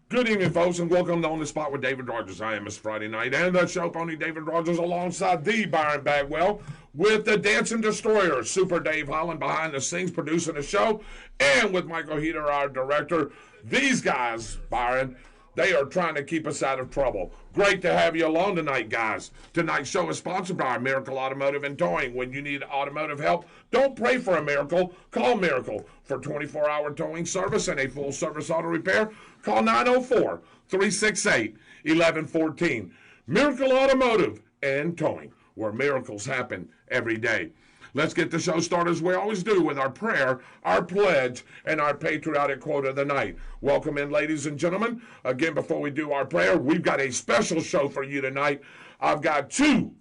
Good evening, folks, and welcome to On the Spot with David Rodgers. I am Miss Friday Night, and the show pony David Rodgers alongside the Byron Bagwell with the Dancing Destroyer, Super Dave Holland behind the scenes producing the show, and with Michael Heater, our director. These guys, Byron, they are trying to keep us out of trouble. Great to have you along tonight, guys. Tonight's show is sponsored by Miracle Automotive and Towing. When you need automotive help, don't pray for a miracle. Call Miracle for 24-hour towing service and a full-service auto repair. Call 904-368-1114. Miracle Automotive and Towing, where miracles happen every day. Let's get the show started as we always do with our prayer, our pledge, and our patriotic quote of the night. Welcome in, ladies and gentlemen. Again, before we do our prayer, we've got a special show for you tonight. I've got two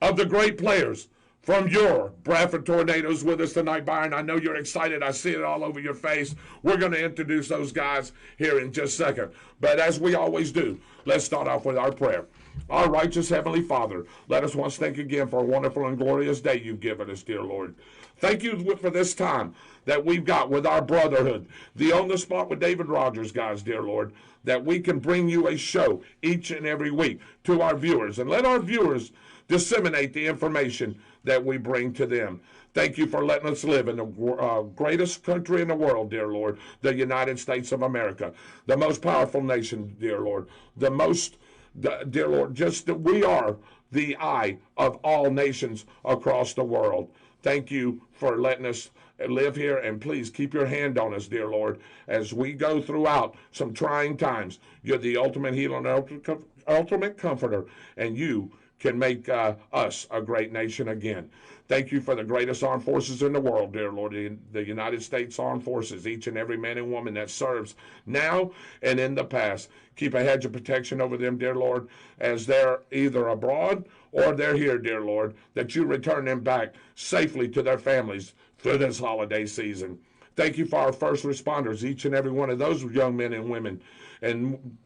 of the great players from your Bradford Tornadoes with us tonight, Byron. I know you're excited. I see it all over your face. We're going to introduce those guys here in just a second. But as we always do, let's start off with our prayer. Our righteous Heavenly Father, let us once thank again for a wonderful and glorious day you've given us, dear Lord. Thank you for this time that we've got with our brotherhood, the On the Spot with David Rodgers, guys, dear Lord, that we can bring you a show each and every week to our viewers, and let our viewers disseminate the information that we bring to them. Thank you for letting us live in the greatest country in the world, dear Lord, the United States of America, the most powerful nation, dear Lord, dear Lord, just that we are the eye of all nations across the world. Thank you for letting us live here, and please keep your hand on us, dear Lord, as we go throughout some trying times. You're the ultimate healer and ultimate comforter, and you can make us a great nation again. Thank you for the greatest armed forces in the world, dear Lord, the United States Armed Forces, each and every man and woman that serves now and in the past. Keep a hedge of protection over them, dear Lord, as they're either abroad or they're here, dear Lord, that you return them back safely to their families through this holiday season. Thank you for our first responders, each and every one of those young men and women, and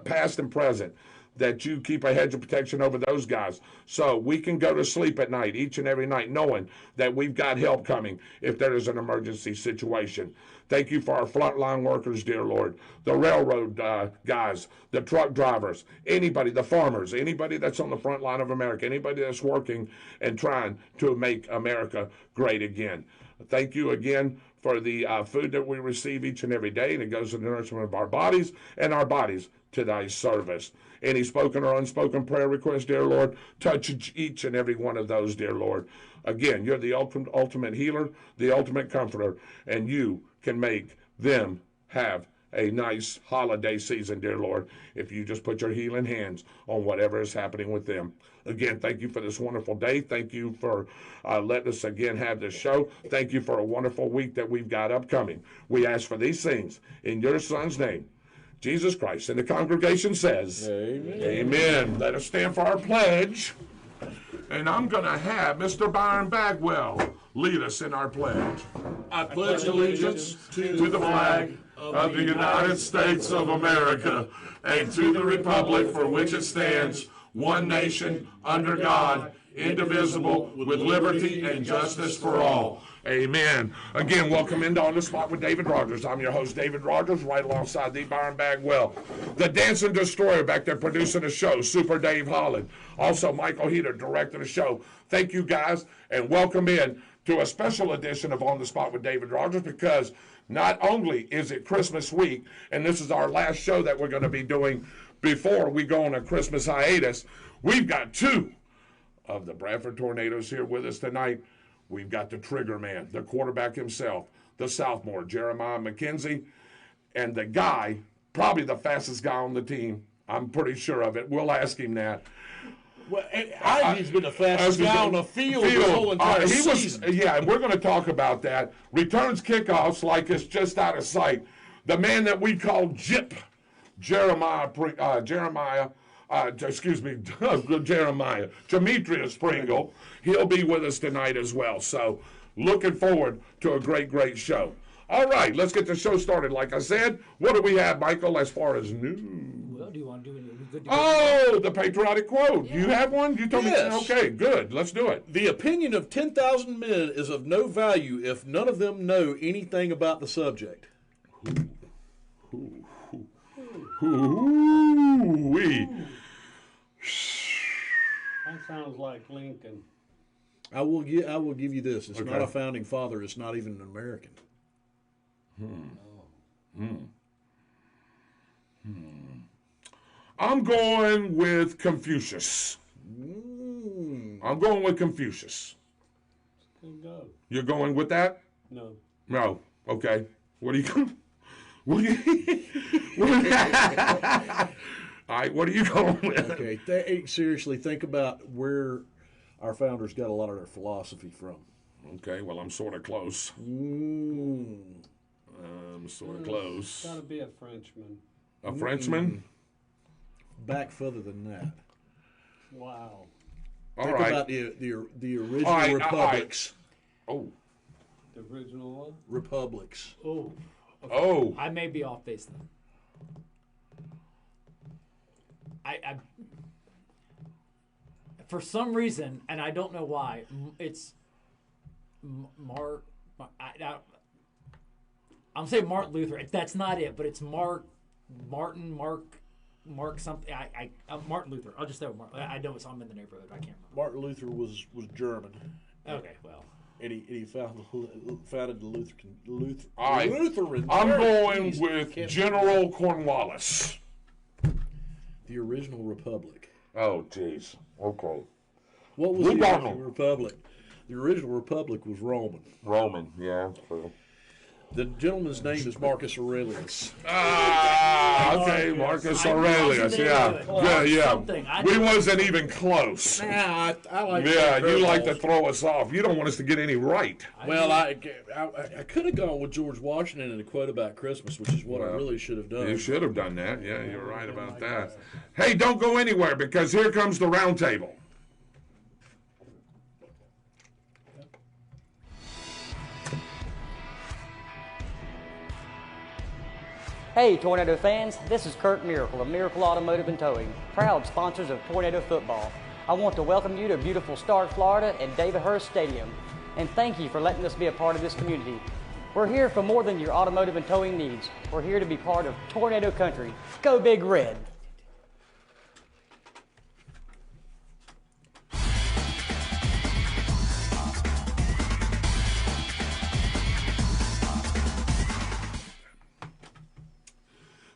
past and present, that you keep a hedge of protection over those guys so we can go to sleep at night, each and every night, knowing that we've got help coming if there is an emergency situation. Thank you for our frontline workers, dear Lord, the railroad guys, the truck drivers, anybody, the farmers, anybody that's on the front line of America, anybody that's working and trying to make America great again. Thank you again for the food that we receive each and every day, and it goes to the nourishment of our bodies and our bodies to thy service. Any spoken or unspoken prayer request, dear Lord, touch each and every one of those, dear Lord. Again, you're the ultimate healer, the ultimate comforter, and you can make them have a nice holiday season, dear Lord, if you just put your healing hands on whatever is happening with them. Again, thank you for this wonderful day. Thank you for letting us again have this show. Thank you for a wonderful week that we've got upcoming. We ask for these things in your Son's name, Jesus Christ. And the congregation says, Amen. Amen. Let us stand for our pledge. And I'm going to have Mr. Byron Bagwell lead us in our pledge. I pledge allegiance to the flag of the United States of America and to the republic for which it stands, one nation, under God, indivisible, with liberty and justice for all. Amen. Again, welcome into On the Spot with David Rodgers. I'm your host, David Rodgers, right alongside the Byron Bagwell. The Dancing Destroyer back there producing the show, Super Dave Holland. Also, Michael Heater directing the show. Thank you, guys, and welcome in to a special edition of On the Spot with David Rodgers, because not only is it Christmas week, and this is our last show that we're going to be doing before we go on a Christmas hiatus, we've got two of the Bradford Tornadoes here with us tonight. We've got the trigger man, the quarterback himself, the sophomore, Jeremiah McKenzie, and the guy, probably the fastest guy on the team. I'm pretty sure of it. We'll ask him that. Well, Ivy's been the fastest guy on the field the whole entire season. Yeah, and we're going to talk about that. Returns kickoffs like it's just out of sight. The man that we call Jip, Jeremiah, Demetrius Pringle. He'll be with us tonight as well. So looking forward to a great, great show. All right, let's get the show started. Like I said, what do we have, Michael, as far as news? Well, do you want to do it? The patriotic quote. Yeah. You have one? You told me. Okay, good. Let's do it. The opinion of 10,000 men is of no value if none of them know anything about the subject. Ooh-wee. That sounds like Lincoln. I will give you this. It's not a founding father. It's not even an American. I'm going with Confucius. I'm going with Confucius. Good go. You're going with that? No. No. Okay. What are you going? What are you? All right. What are you going with? Okay. Seriously, think about where our founders got a lot of their philosophy from. Okay. Well, I'm sort of close. I'm sort of close. Got to be a Frenchman. A Frenchman? Back further than that. Wow. Think about the original republics. Oh. The original one? Republics. Oh. Okay. Oh. I may be off base then. I for some reason, and I don't know why, it's Mark. I'm saying Martin Luther. That's not it, but it's Mark something. Martin Luther. I'll just say Mark. I know I'm in the neighborhood. I can't remember. Martin Luther was German. Okay, well. And he founded the Lutheran. All right. Lutheran. I'm going with General Cornwallis. The original republic. Oh, jeez. Okay. What was the original republic? The original republic was Roman. Roman, yeah. True. The gentleman's name is Marcus Aurelius. Okay, Marcus Aurelius. Yeah. We wasn't even close. Nah, I like. Yeah, you like to throw us off. You don't want us to get any right. Well, I could have gone with George Washington and a quote about Christmas, which is what I really should have done. You should have done that. Yeah, you're right about that. Hey, don't go anywhere because here comes the round table. Hey Tornado fans, this is Kurt Miracle of Miracle Automotive and Towing, proud sponsors of Tornado Football. I want to welcome you to beautiful Stark, Florida at David Hurst Stadium, and thank you for letting us be a part of this community. We're here for more than your automotive and towing needs. We're here to be part of Tornado Country. Go Big Red!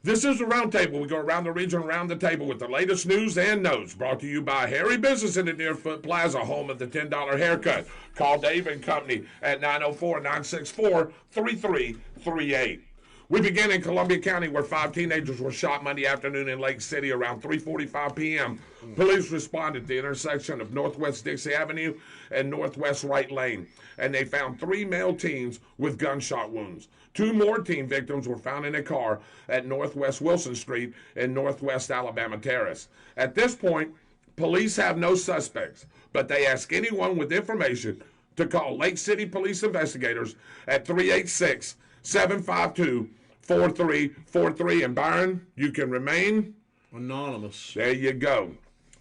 This is the round table. We go around the region, around the table with the latest news and notes. Brought to you by Harry Business in the Deerfoot Plaza, home of the $10 haircut. Call Dave and Company at 904-964-3338. We begin in Columbia County, where 5 teenagers were shot Monday afternoon in Lake City around 3:45 p.m. Police responded at the intersection of Northwest Dixie Avenue and Northwest Wright Lane, and they found 3 male teens with gunshot wounds. 2 more teen victims were found in a car at Northwest Wilson Street and Northwest Alabama Terrace. At this point, police have no suspects, but they ask anyone with information to call Lake City Police investigators at 386-752-4343. And Byron, you can remain anonymous. There you go.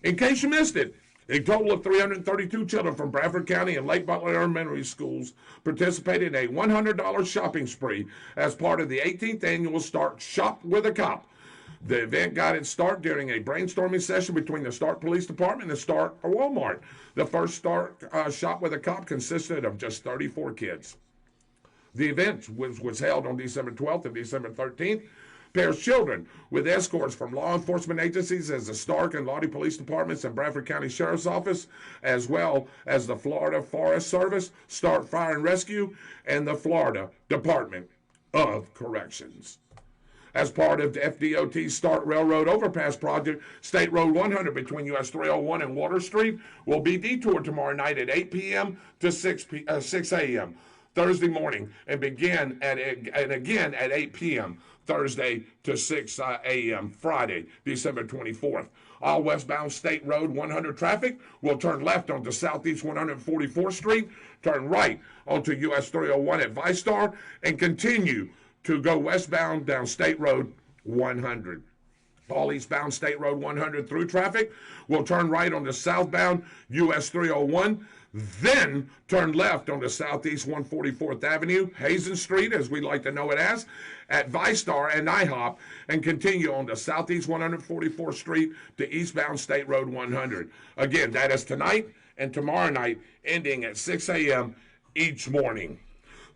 In case you missed it, a total of 332 children from Bradford County and Lake Butler Elementary Schools participated in a $100 shopping spree as part of the 18th annual Start Shop with a Cop. The event got its start during a brainstorming session between the Start Police Department and Start Walmart. The first Start Shop with a Cop consisted of just 34 kids. The event was held on December 12th and December 13th. Pairs children with escorts from law enforcement agencies as the Stark and Lottie Police Departments and Bradford County Sheriff's Office, as well as the Florida Forest Service, Start Fire and Rescue, and the Florida Department of Corrections. As part of the FDOT's Start Railroad Overpass Project, State Road 100 between US 301 and Water Street will be detoured tomorrow night at 8 p.m. to 6 a.m. Thursday morning and again at 8 p.m. Thursday to 6 a.m. Friday, December 24th. All westbound State Road 100 traffic will turn left onto Southeast 144th Street, turn right onto US 301 at ViStar, and continue to go westbound down State Road 100. All eastbound State Road 100 through traffic will turn right onto southbound US 301, Then turn left onto Southeast 144th Avenue, Hazen Street, as we like to know it as, at Vistar and IHOP, and continue on to Southeast 144th Street to eastbound State Road 100. Again, that is tonight and tomorrow night, ending at 6 a.m. each morning.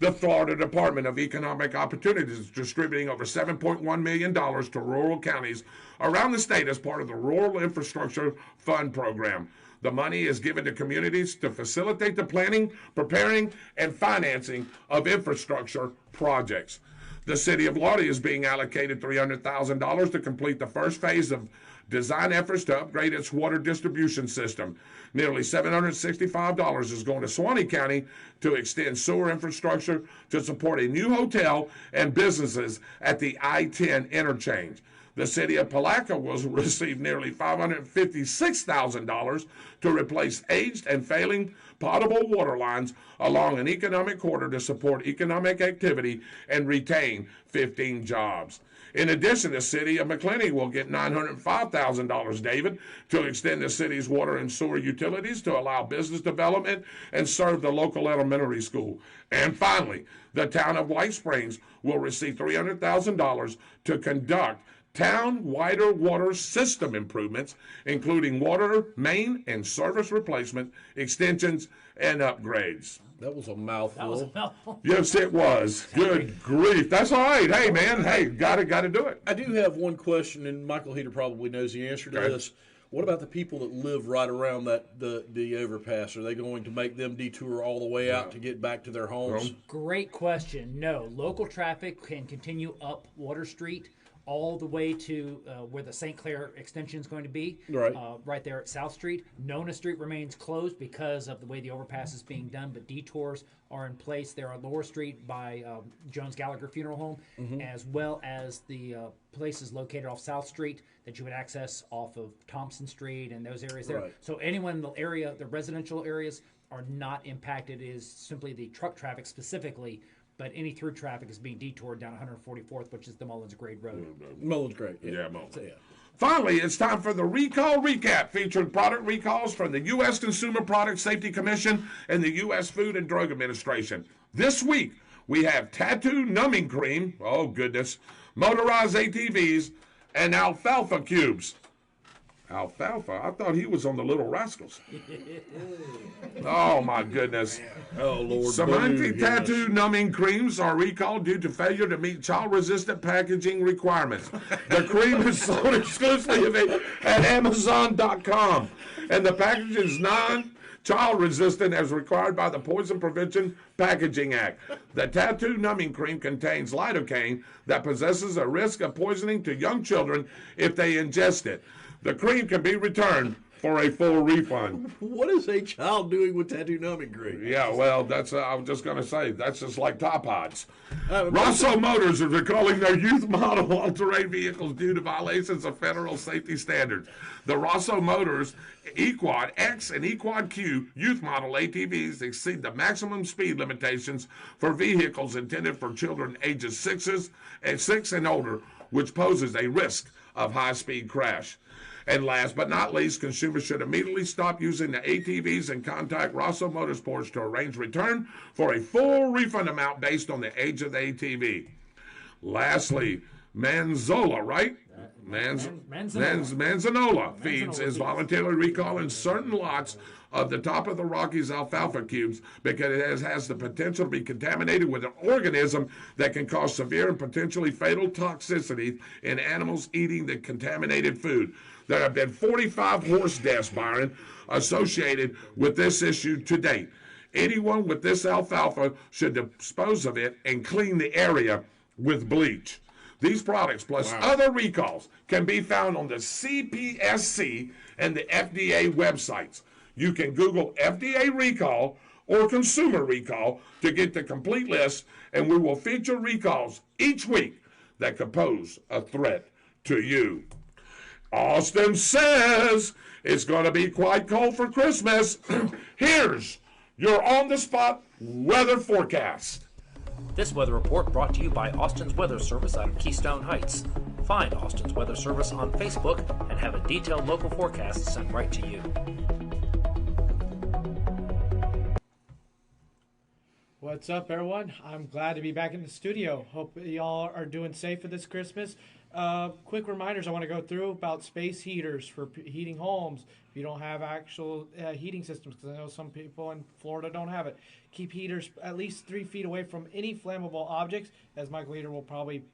The Florida Department of Economic Opportunities is distributing over $7.1 million to rural counties around the state as part of the Rural Infrastructure Fund program. The money is given to communities to facilitate the planning, preparing, and financing of infrastructure projects. The City of Lodi is being allocated $300,000 to complete the first phase of design efforts to upgrade its water distribution system. Nearly $765 is going to Suwannee County to extend sewer infrastructure to support a new hotel and businesses at the I-10 interchange. The city of Palaca will receive nearly $556,000 to replace aged and failing potable water lines along an economic corridor to support economic activity and retain 15 jobs. In addition, the city of McClenny will get $905,000, David, to extend the city's water and sewer utilities to allow business development and serve the local elementary school. And finally, the town of White Springs will receive $300,000 to conduct town-wider water system improvements, including water main and service replacement, extensions, and upgrades. That was a mouthful. Yes, it was. Good grief. That's all right. Hey, man. Hey, got to do it. I do have one question, and Michael Heater probably knows the answer to this. What about the people that live right around the overpass? Are they going to make them detour all the way out to get back to their homes? Great question. No, local traffic can continue up Water Street all the way to where the St. Clair extension is going to be, right there at South Street. Nona Street remains closed because of the way the overpass is being done, but detours are in place there on Lower Street by Jones Gallagher Funeral Home, as well as the places located off South Street that you would access off of Thompson Street and those areas there. So anyone in the area, the residential areas, are not impacted. It is simply the truck traffic specifically, but any through traffic is being detoured down 144th, which is the Mullins Grade Road. Mullins Grade. Yeah, Mullins. So, finally, it's time for the Recall Recap, featuring product recalls from the U.S. Consumer Product Safety Commission and the U.S. Food and Drug Administration. This week, we have tattoo numbing cream, oh goodness, motorized ATVs, and alfalfa cubes. Alfalfa? I thought he was on the Little Rascals. Oh, my goodness. Oh, Lord. Semantic tattoo numbing creams are recalled due to failure to meet child-resistant packaging requirements. The cream is sold exclusively at Amazon.com, and the package is non-child resistant as required by the Poison Prevention Packaging Act. The tattoo numbing cream contains lidocaine that possesses a risk of poisoning to young children if they ingest it. The cream can be returned for a full refund. What is a child doing with tattoo numbing cream? Yeah, well, that's I was just going to say, that's just like Top Hots. Rosso Motors is recalling their youth model all-terrain vehicles due to violations of federal safety standards. The Rosso Motors Equad X and Equad Q youth model ATVs exceed the maximum speed limitations for vehicles intended for children ages 6 and older, which poses a risk of high-speed crash. And last but not least, consumers should immediately stop using the ATVs and contact Rosso Motorsports to arrange return for a full refund amount based on the age of the ATV. Lastly, Manzola, right? Manzanola Feeds is voluntarily recalling certain lots of the top of the Rockies alfalfa cubes because it has the potential to be contaminated with an organism that can cause severe and potentially fatal toxicity in animals eating the contaminated food. There have been 45 horse deaths, Byron, associated with this issue to date. Anyone with this alfalfa should dispose of it and clean the area with bleach. These products, plus other recalls, can be found on the CPSC and the FDA websites. You can Google FDA recall or consumer recall to get the complete list, and we will feature recalls each week that could pose a threat to you. Austin says it's going to be quite cold for Christmas. Here's your on-the-spot weather forecast. This weather report brought to you by Austin's Weather Service out of Keystone Heights. Find Austin's Weather Service on Facebook and have a detailed local forecast sent right to you. What's up, everyone? I'm glad to be back in the studio. Hope y'all are doing safe for this Christmas. Quick reminders I want to go through about space heaters for heating homes. If you don't have actual heating systems, because I know some people in Florida don't have it. Keep heaters at least 3 feet away from any flammable objects, as Michael Heater will probably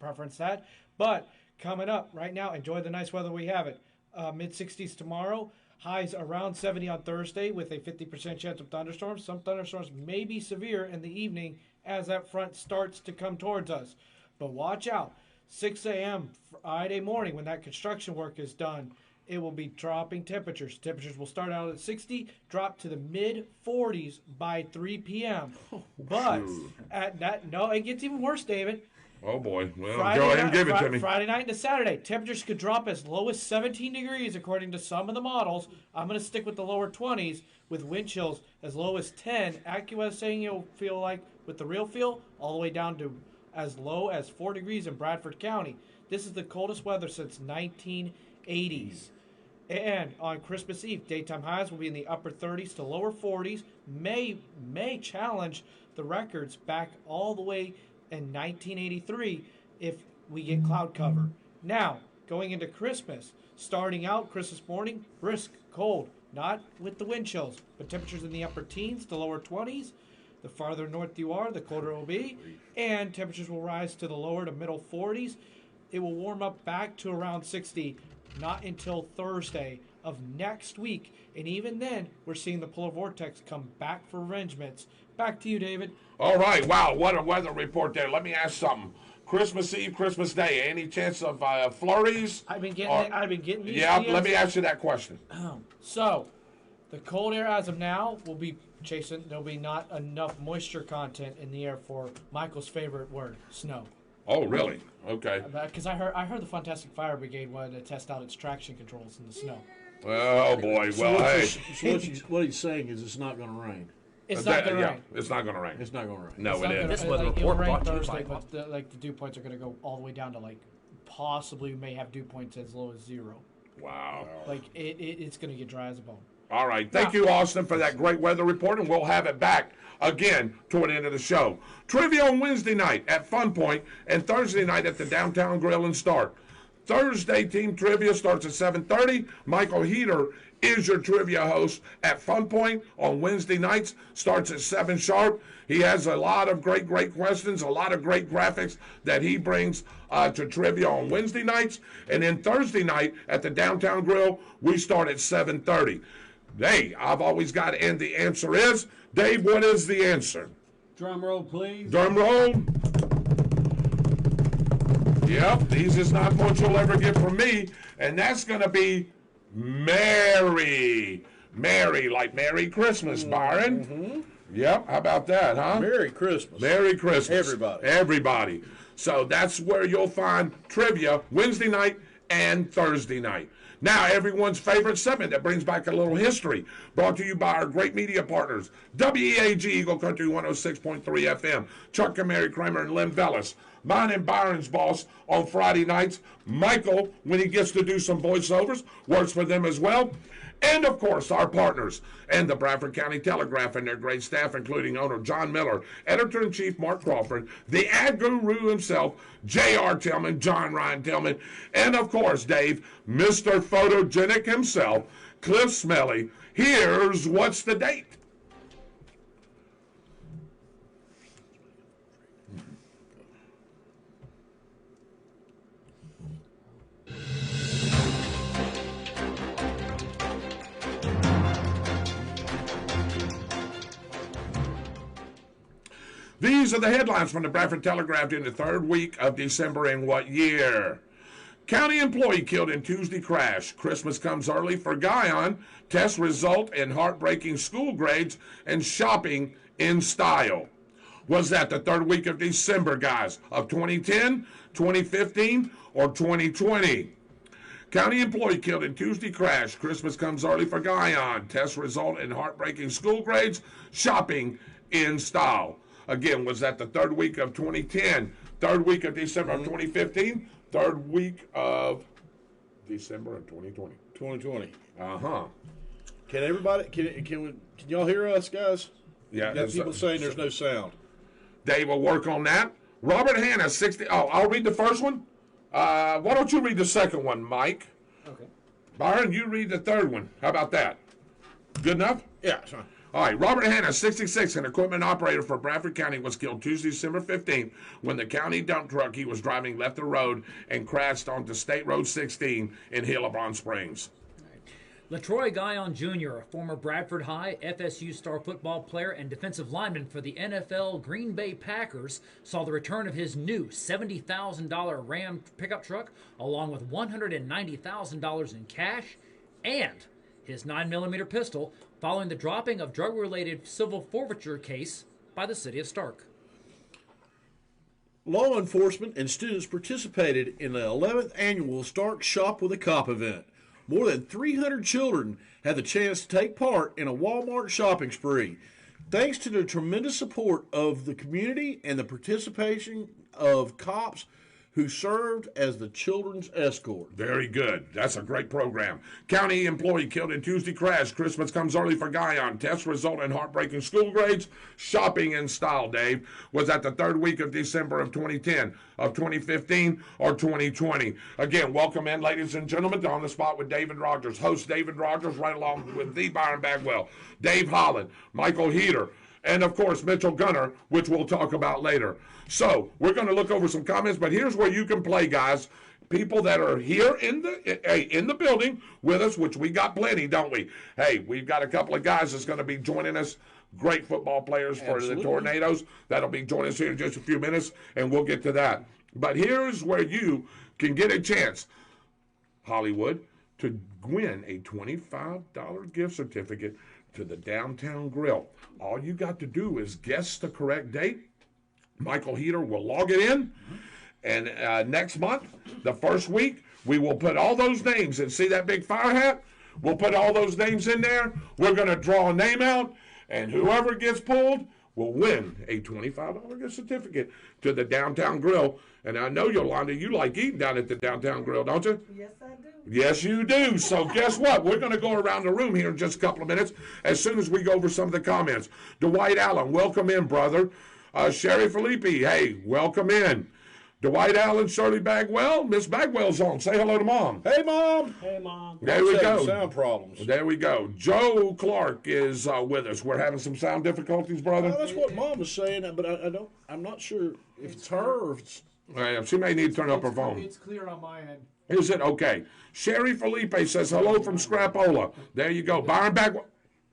preference that. But coming up right now, enjoy the nice weather we have it. Mid-60s tomorrow. Highs around 70 on Thursday with a 50% chance of thunderstorms. Some thunderstorms may be severe in the evening as that front starts to come towards us. But watch out. 6 a.m. Friday morning when that construction work is done, it will be dropping temperatures. Temperatures will start out at 60, drop to the mid-40s by 3 p.m. But at that, no, it gets even worse, David. Oh, boy. Well, go ahead and give it to me. Friday night into Saturday, temperatures could drop as low as 17 degrees according to some of the models. I'm going to stick with the lower 20s with wind chills as low as 10. AccuWeather is saying you'll feel like, with the real feel, all the way down to as low as 4 degrees in Bradford County. This is the coldest weather since 1980s. And on Christmas Eve, daytime highs will be in the upper 30s to lower 40s. May challenge the records back all the way in 1983 if we get cloud cover. Now, going into Christmas, starting out Christmas morning, brisk, cold, not with the wind chills, but temperatures in the upper teens to lower 20s. The farther north you are, the colder it will be, and temperatures will rise to the lower to middle 40s. It will warm up back to around 60, not until Thursday of next week. And even then, we're seeing the polar vortex come back for arrangements. Back to you, David. All right. Wow, what a weather report there. Let me ask something. Christmas Eve, Christmas Day, any chance of flurries? I've been getting these. Yeah, let me ask you that question. So, the cold air as of now will be chasing. There'll be not enough moisture content in the air for Michael's favorite word, snow. Oh, really? Okay. Because I heard the Fantastic Fire Brigade wanted to test out its traction controls in the snow. Oh boy. Well, what he's saying is it's not going to rain. It's not going to rain. It's not going to rain. It's not going to rain. No, it isn't. This weather report brought to you Thursday, by but the dew points are going to go all the way down to possibly may have dew points as low as 0. Wow. It's going to get dry as a bone. All right. Thank you, Austin, for that great weather report, and we'll have it back again toward the end of the show. Trivia on Wednesday night at Fun Point and Thursday night at the Downtown Grill and Start. Thursday team trivia starts at 7:30. Michael Heater is your trivia host at Fun Point on Wednesday nights. Starts at 7 sharp. He has a lot of great questions, a lot of great graphics that he brings to trivia on Wednesday nights. And then Thursday night at the Downtown Grill, we start at 7:30. Hey, I've always got to end. The answer is, Dave, what is the answer? Drum roll, please. Drum roll. Yep, these is not what you'll ever get from me. And that's going to be Merry. Merry, like Merry Christmas, Byron. Mm-hmm. Yep, how about that, huh? Merry Christmas. Merry Christmas. Everybody. Everybody. So that's where you'll find trivia Wednesday night and Thursday night. Now, everyone's favorite segment that brings back a little history, brought to you by our great media partners, WEAG Eagle Country 106.3 FM, Chuck and Mary Kramer and Lynn Vellis. Mine and Byron's boss on Friday nights, Michael, when he gets to do some voiceovers, works for them as well. And, of course, our partners and the Bradford County Telegraph and their great staff, including owner John Miller, editor-in-chief Mark Crawford, the ad guru himself, J.R. Tillman, John Ryan Tillman, and, of course, Dave, Mr. Photogenic himself, Cliff Smelly. Here's What's the Date? These are the headlines from the Bradford Telegraph in the third week of December in what year? County employee killed in Tuesday crash. Christmas comes early for Guyon. Tests result in heartbreaking school grades and shopping in style. Was that the third week of December, guys, of 2010, 2015, or 2020? County employee killed in Tuesday crash. Christmas comes early for Guyon. Tests result in heartbreaking school grades, shopping in style. Again, was that the third week of 2010, third week of December of 2015, third week of December of 2020? 2020. Uh-huh. Can everybody, can y'all hear us, guys? Yeah, You got people saying there's no sound. Dave will work on that. Robert Hanna, 60. Oh, I'll read the first one. Why don't you read the second one, Mike? Okay. Byron, you read the third one. How about that? Good enough? Yeah, it's fine. All right, Robert Hanna, 66, an equipment operator for Bradford County, was killed Tuesday, December 15th, when the county dump truck he was driving left the road and crashed onto State Road 16 in Hillabron Springs. LaTroy Guyon Jr., a former Bradford High FSU star football player and defensive lineman for the NFL Green Bay Packers, saw the return of his new $70,000 Ram pickup truck, along with $190,000 in cash and his 9mm pistol, following the dropping of drug-related civil forfeiture case by the city of Stark. Law enforcement and students participated in the 11th annual Stark Shop with a Cop event. More than 300 children had the chance to take part in a Walmart shopping spree. Thanks to the tremendous support of the community and the participation of cops who served as the children's escort. Very good. That's a great program. County employee killed in Tuesday crash. Christmas comes early for Guyon. Test result in heartbreaking school grades. Shopping in style, Dave. Was that the third week of December of 2010, of 2015, or 2020? Again, welcome in, ladies and gentlemen, to On the Spot with David Rodgers. Host David Rodgers, right along with the Byron Bagwell, Dave Holland, Michael Heater, and, of course, Mitchell Gunner, which we'll talk about later. So we're going to look over some comments, but here's where you can play, guys. People that are here in the building with us, which we got plenty, don't we? Hey, we've got a couple of guys that's going to be joining us, great football players for the Tornadoes. That'll be joining us here in just a few minutes, and we'll get to that. But here's where you can get a chance, Hollywood, to win a $25 gift certificate to the Downtown Grill. All you got to do is guess the correct date. Michael Heater will log it in. And next month, the first week, we will put all those names. And see that big fire hat? We'll put all those names in there. We're going to draw a name out. And whoever gets pulled will win a $25 gift certificate to the Downtown Grill. And I know, Yolanda, you like eating down at the Downtown Grill, don't you? Yes, I do. Yes, you do. So guess what? We're going to go around the room here in just a couple of minutes as soon as we go over some of the comments. Dwight Allen, welcome in, brother. Sherry Felipe, hey, welcome in. Dwight Allen, Shirley Bagwell. Miss Bagwell's on. Say hello to Mom. Hey, Mom. Hey, Mom. There we go. Sound problems. There we go. Joe Clark is with us. We're having some sound difficulties, brother. Well, that's what Mom was saying, but I'm not sure if it's her or if it's... She may need to turn up her phone. It's clear on my end. Is it? Okay. Sherry Felipe says hello from Scrapola. There you go. Byron Bagwell.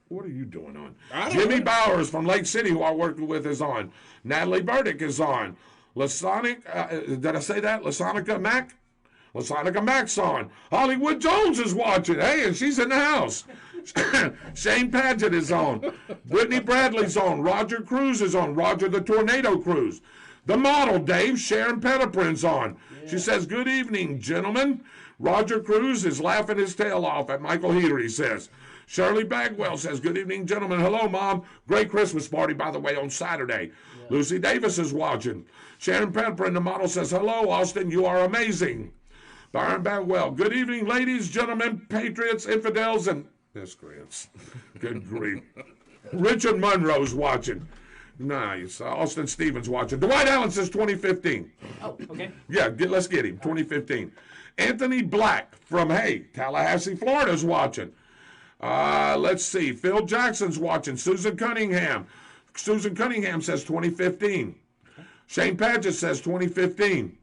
What are you doing on? Jimmy Bowers from Lake City, who I worked with, is on. Natalie Burdick is on. Did I say that? Lasonica Mack? Lasonica Mack's on. Hollywood Jones is watching. Hey, and she's in the house. Shane Padgett is on. Brittany Bradley's on. Roger Cruz is on. Roger the Tornado Cruz. The model, Dave, Sharon Pettiprin's on. Yeah. She says, good evening, gentlemen. Roger Cruz is laughing his tail off at Michael Heater, he says. Shirley Bagwell says, good evening, gentlemen. Hello, Mom. Great Christmas party, by the way, on Saturday. Yeah. Lucy Davis is watching. Sharon Petiprin, the model, says, hello, Austin. You are amazing. Byron Bagwell, good evening, ladies, gentlemen, patriots, infidels, and miscreants. Good grief. Richard Monroe's watching. Nice. Austin Stevens watching. Dwight Allen says 2015. Oh, okay. Yeah, let's get him. 2015. Anthony Black from, Tallahassee, Florida's watching. Let's see. Phil Jackson's watching. Susan Cunningham. Susan Cunningham says 2015. Shane Padgett says 2015.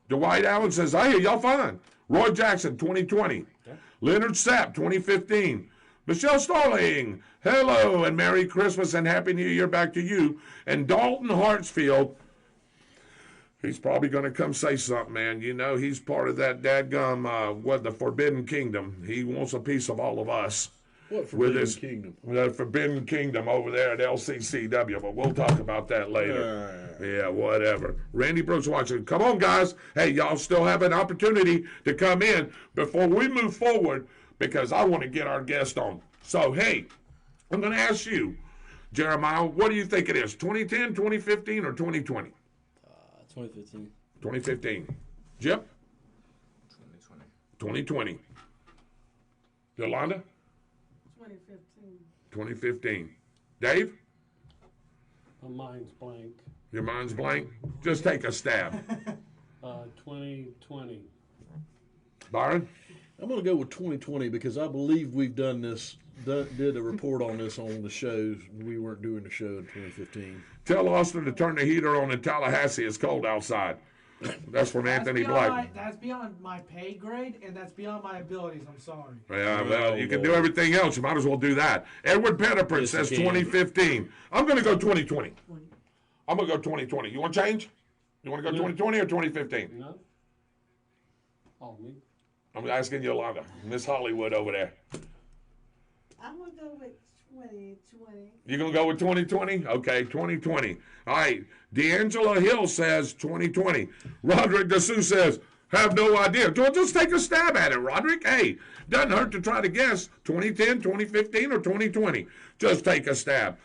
Dwight Allen says, I hear y'all fine. Roy Jackson, 2020. Okay. Leonard Sapp, 2015. Michelle Starling, hello and Merry Christmas and Happy New Year back to you. And Dalton Hartsfield, he's probably going to come say something, man. You know, he's part of that dadgum, the Forbidden Kingdom. He wants a piece of all of us. What Forbidden Kingdom? The Forbidden Kingdom over there at LCCW, but we'll talk about that later. Yeah, whatever. Randy Brooks watching. Come on, guys. Hey, y'all still have an opportunity to come in before we move forward, because I want to get our guest on. So, hey, I'm going to ask you, Jeremiah, what do you think it is, 2010, 2015, or 2020? 2015. 2015. Jip? 2020. 2020. Yolanda? 2015. 2015. Dave? My mind's blank. Your mind's blank? Just take a stab. 2020. Byron? I'm going to go with 2020 because I believe we've done this, did a report on this on the shows. We weren't doing the show in 2015. Tell Austin to turn the heater on in Tallahassee. It's cold outside. That's from Anthony Black. That's beyond my pay grade, and that's beyond my abilities. I'm sorry. Yeah, well, you can do everything else. You might as well do that. Edward Pettiford says 2015. I'm going to go 2020. I'm going to go 2020. You want to change? You want to go 2020 or 2015? No. Oh, me. I'm asking Yolanda, Miss Hollywood over there. I'm going to go with 2020. You going to go with 2020? Okay, 2020. All right. D'Angela Hill says 2020. Roderick DeSue says, have no idea. Just take a stab at it, Roderick. Hey, doesn't hurt to try to guess 2010, 2015, or 2020. Just take a stab.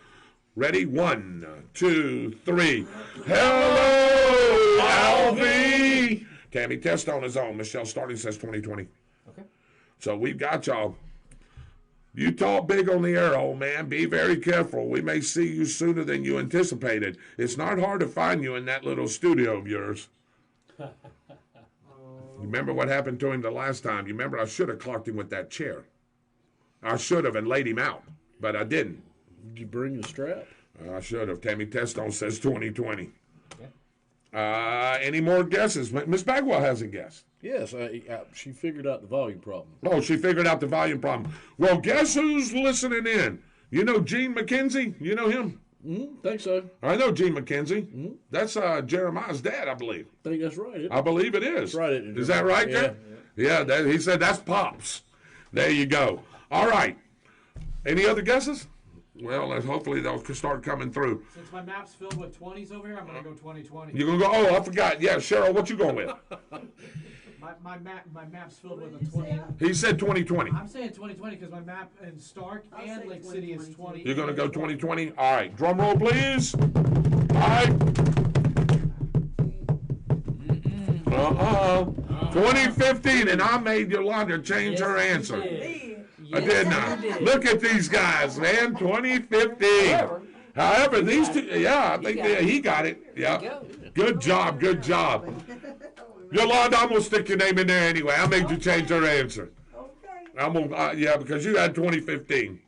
Ready? 1, 2, 3. Hello, Alvy. Tammy, test on his own. Michelle Starting says 2020. Okay. So we've got y'all. You talk big on the air, old man. Be very careful. We may see you sooner than you anticipated. It's not hard to find you in that little studio of yours. You remember what happened to him the last time? You remember I should have clocked him with that chair. I should have and laid him out, but I didn't. Did you bring the strap? I should have. Tammy Testone says 2020. Any more guesses? Miss Bagwell has a guess. Yes, she figured out the volume problem. Oh, she figured out the volume problem. Well, guess who's listening in? You know Gene McKenzie? You know him? Think so. I know Gene McKenzie. That's Jeremiah's dad, I believe. I think that's right. I believe it is. That's right. Is that right, there? Yeah, he said that's Pops. There you go. All right. Any other guesses? Well, hopefully they'll start coming through. Since my map's filled with 20s over here, I'm going to go 2020. You're going to go, oh, I forgot. Yeah, Cheryl, what you going with? My map's filled with a 20. He said 2020. I'm saying 2020 because my map in Stark and Lake City is 20. You're going to go 2020? All right. Drum roll, please. All right. 2015, and I made Yolanda change her answer. I did not. Look at these guys, man. 2015. However, these two, I think he got it. Yeah. Good job. Good job. Yolanda, I'm going to stick your name in there anyway. I made you change her answer. Okay. Because you had 2015.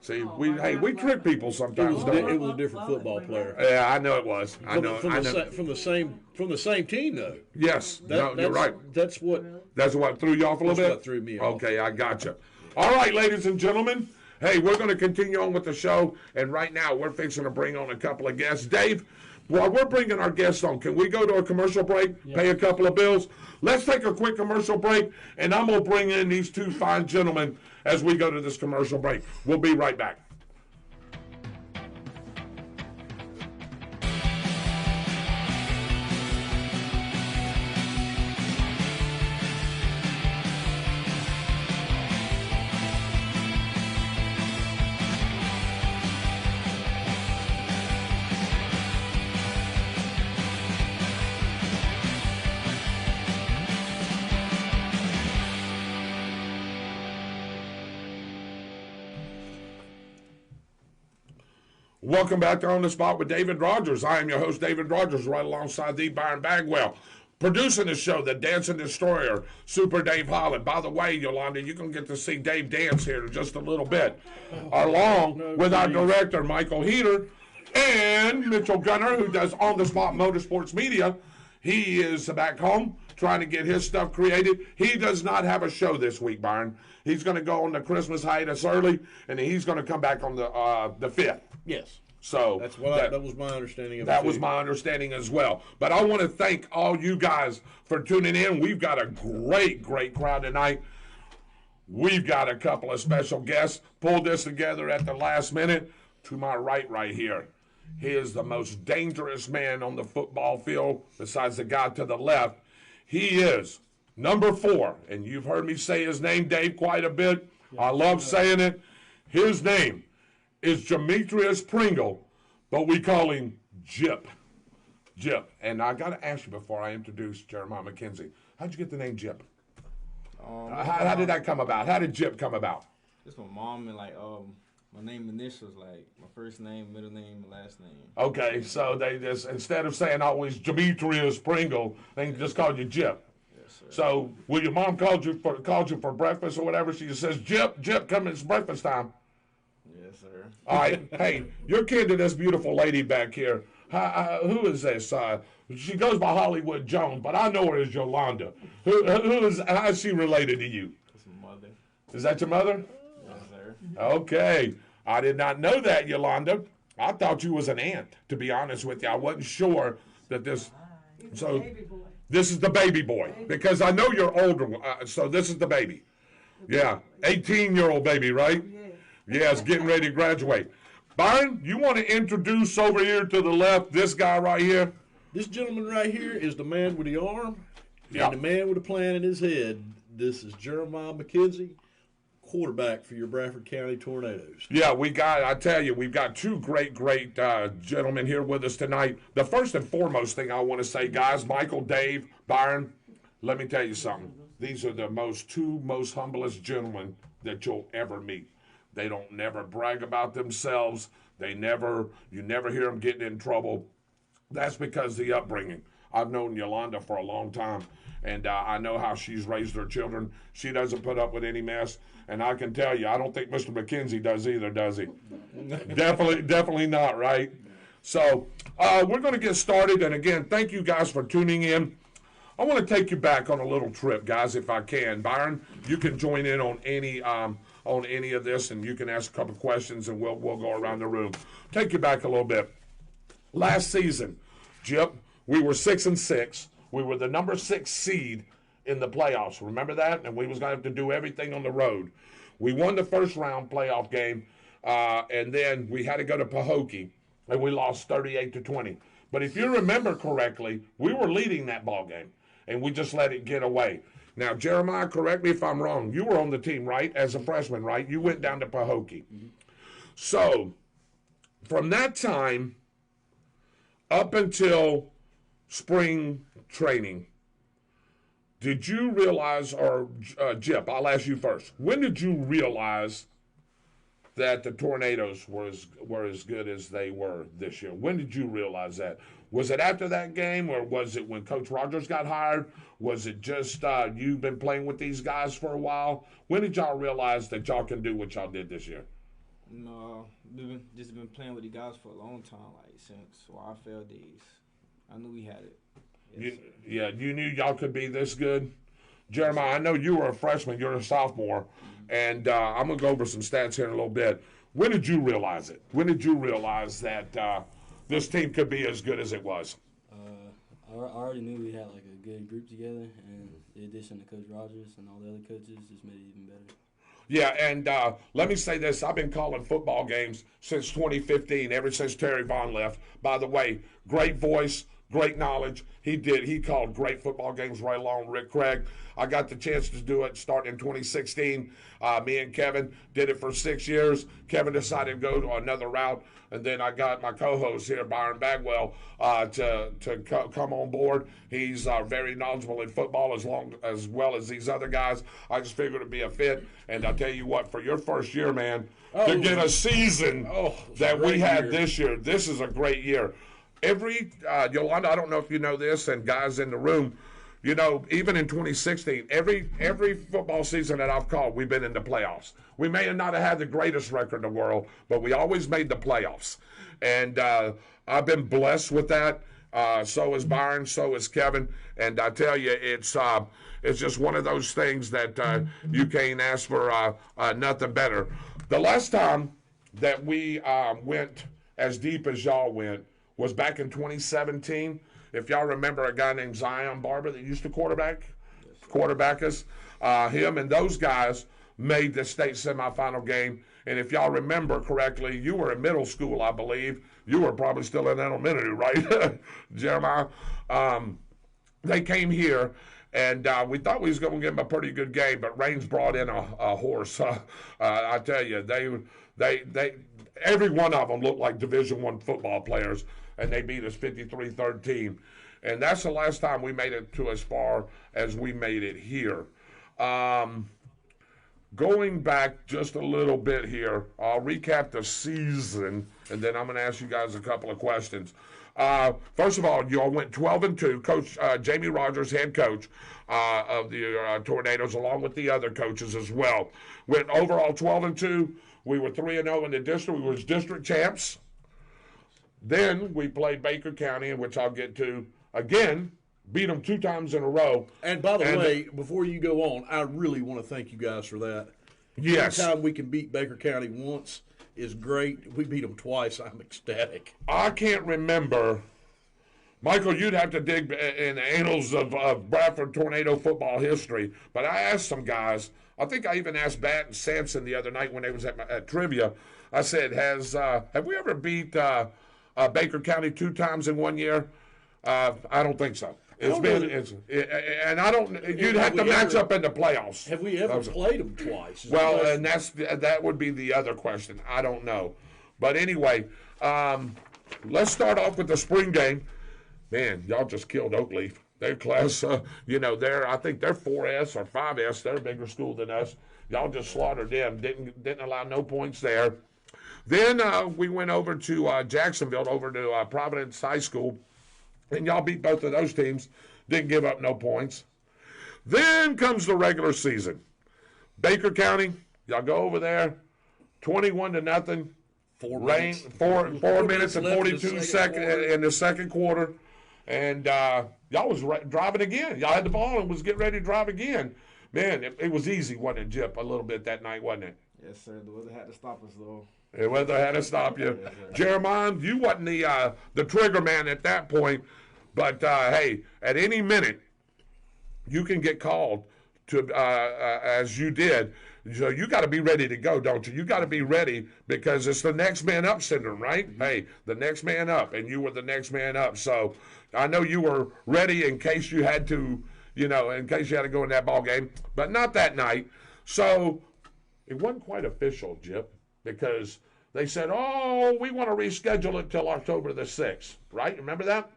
See, we trick people sometimes. It was a different football player. Yeah, I know it was. I know. From the same team though. Yes, you're right. That's what threw you off a little bit. What threw me off. Okay, I gotcha. All right, ladies and gentlemen. Hey, we're going to continue on with the show, and right now we're fixing to bring on a couple of guests. Dave, while we're bringing our guests on, can we go to a commercial break, pay a couple of bills? Let's take a quick commercial break, and I'm going to bring in these two fine gentlemen as we go to this commercial break. We'll be right back. Welcome back to On the Spot with David Rodgers. I am your host, David Rodgers, right alongside the Byron Bagwell. Producing the show, the Dancing Destroyer, Super Dave Holland. By the way, Yolanda, you're going to get to see Dave dance here in just a little bit, along with our director, Michael Heater, and Mitchell Gunner, who does On the Spot Motorsports Media. He is back home trying to get his stuff created. He does not have a show this week, Byron. He's going to go on the Christmas hiatus early, and he's going to come back on the 5th. Yes. So that was my understanding. That was my understanding as well. But I want to thank all you guys for tuning in. We've got a great crowd tonight. We've got a couple of special guests. Pulled this together at the last minute. To my right here, he is the most dangerous man on the football field besides the guy to the left. He is number 4, and you've heard me say his name, Dave, quite a bit. I love saying it. His name is Demetrius Pringle, but we call him Jip. Jip. And I got to ask you before I introduce Jeremiah McKenzie, how'd you get the name Jip? How did that come about? How did Jip come about? It's my mom and My name initials, like my first name, middle name, last name. Okay, so they just, instead of saying always Demetrius Pringle, they just called you Jip. Yes, sir. So when your mom called you for breakfast or whatever, she just says, Jip, come, it's breakfast time. Yes, sir. All right, hey, you're kin to this beautiful lady back here. Who is this? She goes by Hollywood Jones, but I know her as Yolanda. How is she related to you? It's my mother. Is that your mother? Yes, sir. Okay. I did not know that, Yolanda. I thought you was an aunt, to be honest with you. I wasn't sure that this... So this is the baby boy, because I know you're older, so this is the baby. Yeah, 18-year-old baby, right? Yes, getting ready to graduate. Byron, you want to introduce over here to the left this guy right here? This gentleman right here is the man with the arm Yep. and the man with a plan in his head. This is Jeremiah McKenzie, quarterback for your Bradford County Tornadoes. Yeah, I tell you, we've got two great gentlemen here with us tonight. The first and foremost thing I want to say, guys, Michael, Dave, Byron, let me tell you something. These are the two most humblest gentlemen that you'll ever meet. They don't never brag about themselves. You never hear them getting in trouble. That's because of the upbringing. I've known Yolanda for a long time, and I know how she's raised her children. She doesn't put up with any mess, and I can tell you, I don't think Mr. McKenzie does either, does he? Definitely not, right? So we're going to get started, and again, thank you guys for tuning in. I want to take you back on a little trip, guys, if I can. Byron, you can join in on any of this, and you can ask a couple questions, and we'll go around the room. Take you back a little bit. Last season, Jip, we were 6-6. We were the number 6 seed in the playoffs. Remember that? And we was going to have to do everything on the road. We won the first round playoff game, and then we had to go to Pahokee, and we lost 38-20. But if you remember correctly, we were leading that ball game, and we just let it get away. Now, Jeremiah, correct me if I'm wrong. You were on the team, right, as a freshman, right? You went down to Pahokee. Mm-hmm. So, from that time up until spring training, did you realize, or Jip, I'll ask you first, when did you realize that the Tornadoes were as good as they were this year? When did you realize that? Was it after that game, or was it when Coach Rodgers got hired? Was it just you've been playing with these guys for a while? When did y'all realize that y'all can do what y'all did this year? No, we've just been playing with the guys for a long time, like since YFL days. I knew we had it. Yes, you knew y'all could be this good? Jeremiah, I know you were a freshman. You're a sophomore. And I'm going to go over some stats here in a little bit. When did you realize it? When did you realize that this team could be as good as it was? I already knew we had like a good group together, and the addition of Coach Rodgers and all the other coaches just made it even better. Yeah, and let me say this. I've been calling football games since 2015, ever since Terry Vaughn left. By the way, great voice, great knowledge. He called great football games right along with Rick Craig. I got the chance to do it starting in 2016. Me and Kevin did it for 6 years. Kevin decided to go to another route, and then I got my co-host here, Byron Bagwell, to come on board. He's very knowledgeable in football as well as these other guys. I just figured it'd be a fit. And I'll tell you what, for your first year, man, to get a season that we had this year, this is a great year. Yolanda, I don't know if you know this, and guys in the room, you know, even in 2016, every football season that I've called, we've been in the playoffs. We may not have had the greatest record in the world, but we always made the playoffs. And I've been blessed with that. So is Byron, so is Kevin. And I tell you, it's just one of those things that you can't ask for nothing better. The last time that we went as deep as y'all went was back in 2017. If y'all remember a guy named Zion Barber that used to quarterback us, him and those guys made the state semifinal game. And if y'all remember correctly, you were in middle school, I believe. You were probably still in elementary, right, Jeremiah? They came here, and we thought we was going to give them a pretty good game, but Raines brought in a horse. I tell you, they every one of them looked like Division I football players, and they beat us 53-13. And that's the last time we made it to as far as we made it here. going back just a little bit here, I'll recap the season, and then I'm going to ask you guys a couple of questions. First of all, y'all went 12-2. Coach Jamie Rodgers, head coach of the Tornadoes, along with the other coaches as well, went overall 12-2. We were 3-0 in the district. We was district champs. Then we played Baker County, in which I'll get to again. Beat them 2 times in a row. And by the way, before you go on, I really want to thank you guys for that. Yes. Anytime we can beat Baker County once is great. We beat them twice. I'm ecstatic. I can't remember. Michael, you'd have to dig in the annals of Bradford Tornado football history. But I asked some guys. I think I even asked Bat and Sampson the other night when they was at trivia. I said, have we ever beat Baker County 2 times in 1 year? I don't think so. And I don't. You'd have to match up in the playoffs. Have we ever played them twice? Well, and that would be the other question. I don't know, but anyway, let's start off with the spring game. Man, y'all just killed Oakleaf. Their class, I think they're 4S or 5S. They're a bigger school than us. Y'all just slaughtered them. Didn't allow no points there. Then we went over to Jacksonville, over to Providence High School. And y'all beat both of those teams. Didn't give up no points. Then comes the regular season. Baker County, y'all go over there, 21-0. 4 minutes and 42 seconds in the second quarter. And y'all was driving again. Y'all had the ball and was getting ready to drive again. Man, it was easy, wasn't it, Jip, a little bit that night, wasn't it? Yes, sir. The weather had to stop us, though. The weather had to stop you. Yes, Jeremiah, you wasn't the trigger man at that point. But, hey, at any minute, you can get called to as you did. So you got to be ready to go, don't you? You got to be ready because it's the next man up syndrome, right? Mm-hmm. Hey, the next man up, and you were the next man up. So I know you were ready in case you had to, in case you had to go in that ball game, but not that night. So it wasn't quite official, Jip, because they said, we want to reschedule it till October the 6th, right? Remember that?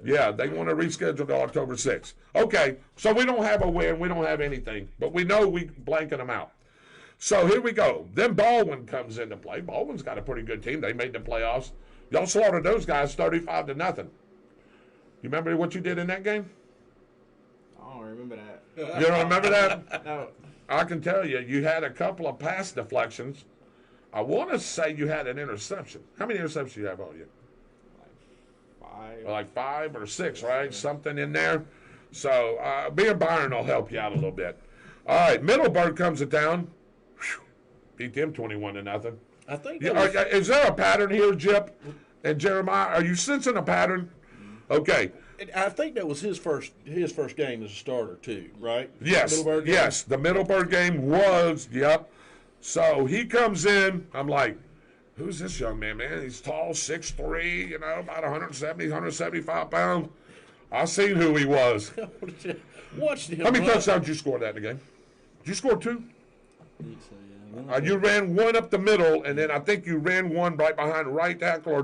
Yeah, they want to reschedule to October 6th. Okay, so we don't have a win. We don't have anything. But we know we blanking them out. So here we go. Then Baldwin comes into play. Baldwin's got a pretty good team. They made the playoffs. Y'all slaughtered those guys 35-0. You remember what you did in that game? I don't remember that. You don't remember that? No. I can tell you, you had a couple of pass deflections. I want to say you had an interception. How many interceptions do you have on you? Like 5 or 6, right? Something in there. So being Byron will help you out a little bit. All right, Middleburg comes to town. Whew. Beat them 21-0. I think. Is there a pattern here, Jip and Jeremiah? Are you sensing a pattern? Okay. I think that was his first game as a starter too, right? Yes. Yes, the Middleburg game was. Yep. So he comes in. I'm like, who's this young man, He's tall, 6'3", about 170, 175 pounds. I seen who he was. Watched him. How many touchdowns did you score that in the game? Did you score 2? I think so, yeah. You ran one up the middle, and then I think you ran one right behind the right tackle or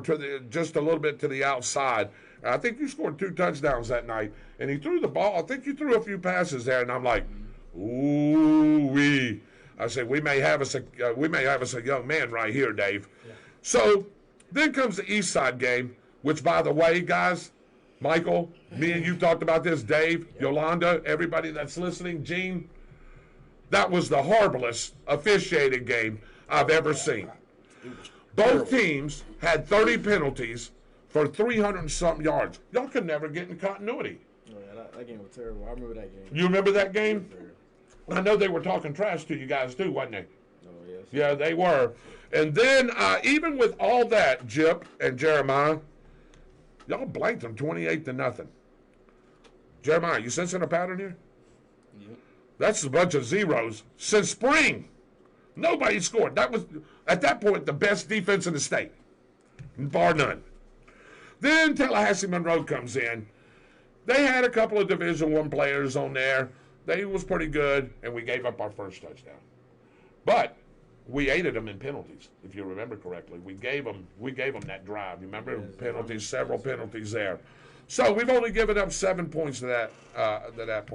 just a little bit to the outside. I think you scored 2 touchdowns that night. And he threw the ball. I think you threw a few passes there, and I'm like, ooh-wee. I said, we may have us a young man right here, Dave. Yeah. So then comes the East Side game, which, by the way, guys, Michael, me and you talked about this, Dave, Yolanda, everybody that's listening, Gene, that was the horriblest officiated game I've ever seen. Both teams had 30 penalties for 300-something yards. Y'all could never get in continuity. Oh, yeah, that game was terrible. I remember that game. You remember that game? I know they were talking trash to you guys too, wasn't they? Oh, yes. Yeah, they were. And then even with all that, Jip and Jeremiah, y'all blanked them 28-0. Jeremiah, you sensing a pattern here? Yep. That's a bunch of zeros. Since spring, nobody scored. That was, at that point, the best defense in the state, bar none. Then Tallahassee Monroe comes in. They had a couple of Division I players on there. They was pretty good, and we gave up our first touchdown. But we aided them in penalties, if you remember correctly. We gave them that drive. You remember? Yes, penalties, several penalties there. So we've only given up 7 points to that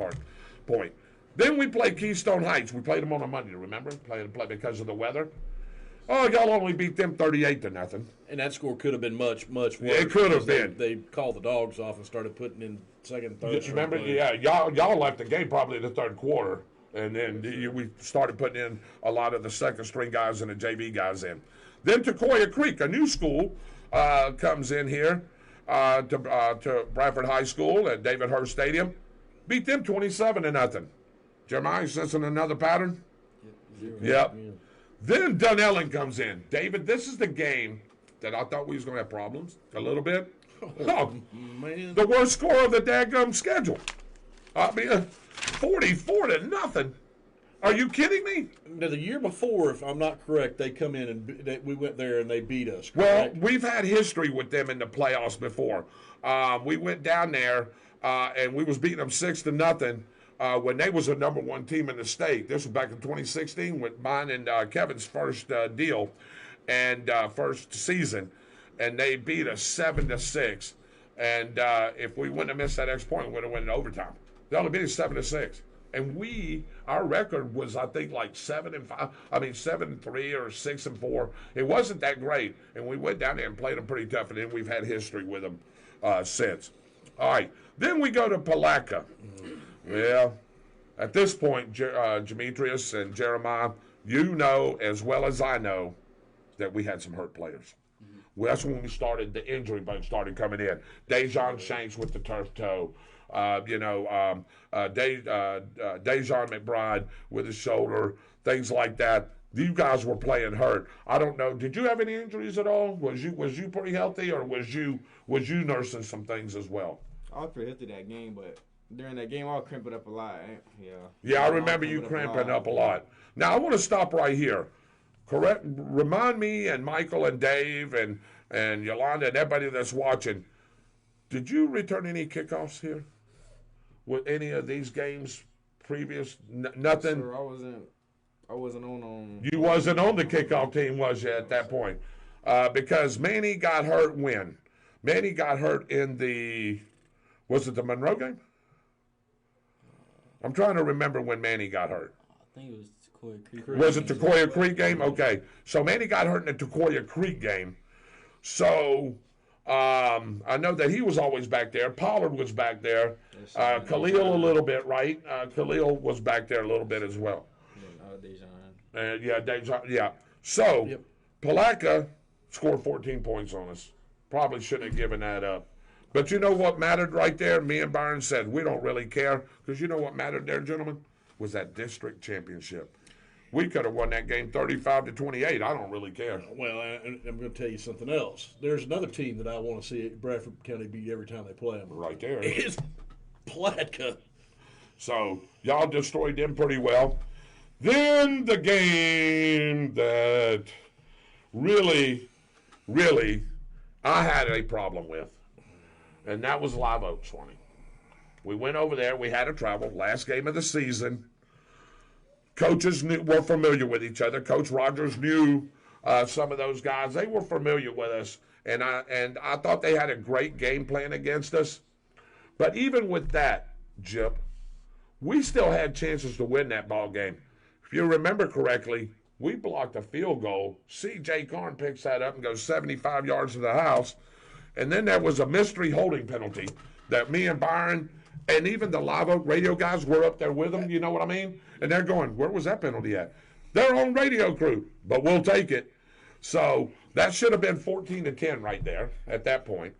point. Then we played Keystone Heights. We played them on a Monday, remember? Play because of the weather. Oh, y'all only beat them 38-0. And that score could have been much worse. It could have been. They called the dogs off and started putting in second and third. You remember? Yeah, y'all left the game probably in the third quarter. And then we started putting in a lot of the second-string guys and the JV guys in. Then Tucoya Creek, a new school, comes in here to Bradford High School at David Hurst Stadium. Beat them 27-0. Jeremiah sensing another pattern? Yep. Then Dunellen comes in. David, this is the game that I thought we was going to have problems a little bit. Oh, man. The worst score of the daggum schedule. I mean, 44-0. Are you kidding me? Now, the year before, if I'm not correct, they come in and we went there and they beat us. Correct? Well, we've had history with them in the playoffs before. We went down there and we was beating them 6-0 when they was the number one team in the state. This was back in 2016 with mine and Kevin's first deal and first season, and they beat us 7-6. And if we wouldn't have missed that extra point, we would have went in overtime. They only beat us 7-6. And our record was, I think, like 7-5. I mean, 7-3 or 6-4. It wasn't that great. And we went down there and played them pretty tough. And then we've had history with them since. All right. Then we go to Palatka. Well, at this point, Demetrius and Jeremiah, you know as well as I know that we had some hurt players. Well, that's when we started, the injury bug started coming in. Dejon Shanks with the turf toe. Dejon McBride with his shoulder, things like that. You guys were playing hurt. I don't know. Did you have any injuries at all? Was you pretty healthy, or was you nursing some things as well? I was pretty healthy that game, but during that game I was cramping up a lot. Yeah, I remember you cramping up a lot. Now I want to stop right here. Remind me and Michael and Dave and Yolanda and everybody that's watching. Did you return any kickoffs here? With any of these games previous? Nothing? Sir, I wasn't on. You wasn't on the kickoff team, was you, at that point? Because Manny got hurt when? Manny got hurt in was it the Monroe game? I'm trying to remember when Manny got hurt. I think it was Tucoya Creek. Was it Tucoya Creek game? Okay. So Manny got hurt in the Tucoya Creek game. So I know that he was always back there. Pollard was back there. Khalil a little bit, right? Khalil was back there a little bit as well. Dejon. Yeah. So Palatka scored 14 points on us. Probably shouldn't have given that up. But you know what mattered right there? Me and Byron said, we don't really care. Because you know what mattered there, gentlemen? Was that district championship. We could have won that game 35-28. I don't really care. Well, I'm going to tell you something else. There's another team that I want to see Bradford County beat every time they play them. Right there. It's Palatka. So y'all destroyed them pretty well. Then the game that really, really I had a problem with, and that was Live Oak, Swanee. We went over there. We had to travel. Last game of the season. Coaches were familiar with each other. Coach Rodgers knew some of those guys. They were familiar with us, and I thought they had a great game plan against us. But even with that, Jip, we still had chances to win that ball game. If you remember correctly, we blocked a field goal. C.J. Karn picks that up and goes 75 yards to the house. And then there was a mystery holding penalty that me and Byron and even the Live Oak radio guys were up there with them, you know what I mean? And they're going, where was that penalty at? Their own radio crew, but we'll take it. So that should have been 14-10 right there at that point.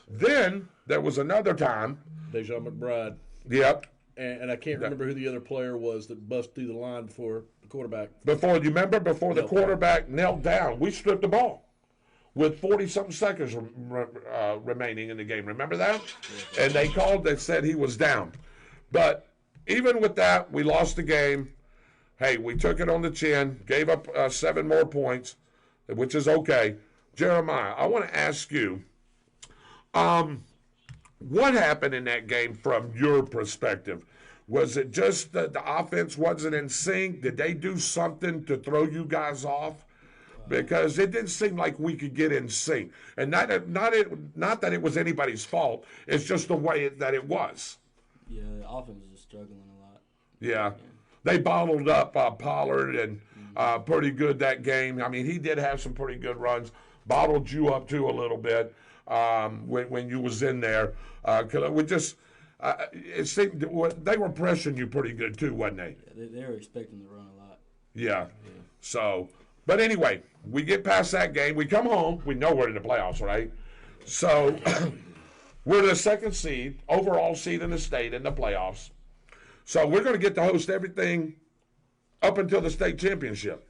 Then there was another time. Dejon McBride. Yep. And I can't remember who the other player was that busted through the line before the quarterback. Before the quarterback knelt down, we stripped the ball with 40-something seconds remaining in the game. Remember that? And they said he was down. But even with that, we lost the game. Hey, we took it on the chin, gave up 7 more points, which is okay. Jeremiah, I want to ask you, what happened in that game from your perspective? Was it just that the offense wasn't in sync? Did they do something to throw you guys off? Because it didn't seem like we could get in sync. And not that it was anybody's fault. It's just the way that it was. Yeah, the offense was struggling a lot. Yeah. They bottled up Pollard and pretty good that game. I mean, he did have some pretty good runs. Bottled you up too a little bit when you was in there. We just it seemed they were pressuring you pretty good too, wasn't they? Yeah, they were expecting to run a lot. Yeah. So, but anyway, we get past that game. We come home. We know we're in the playoffs, right? So we're the second seed, overall seed in the state in the playoffs. So we're going to get to host everything up until the state championship.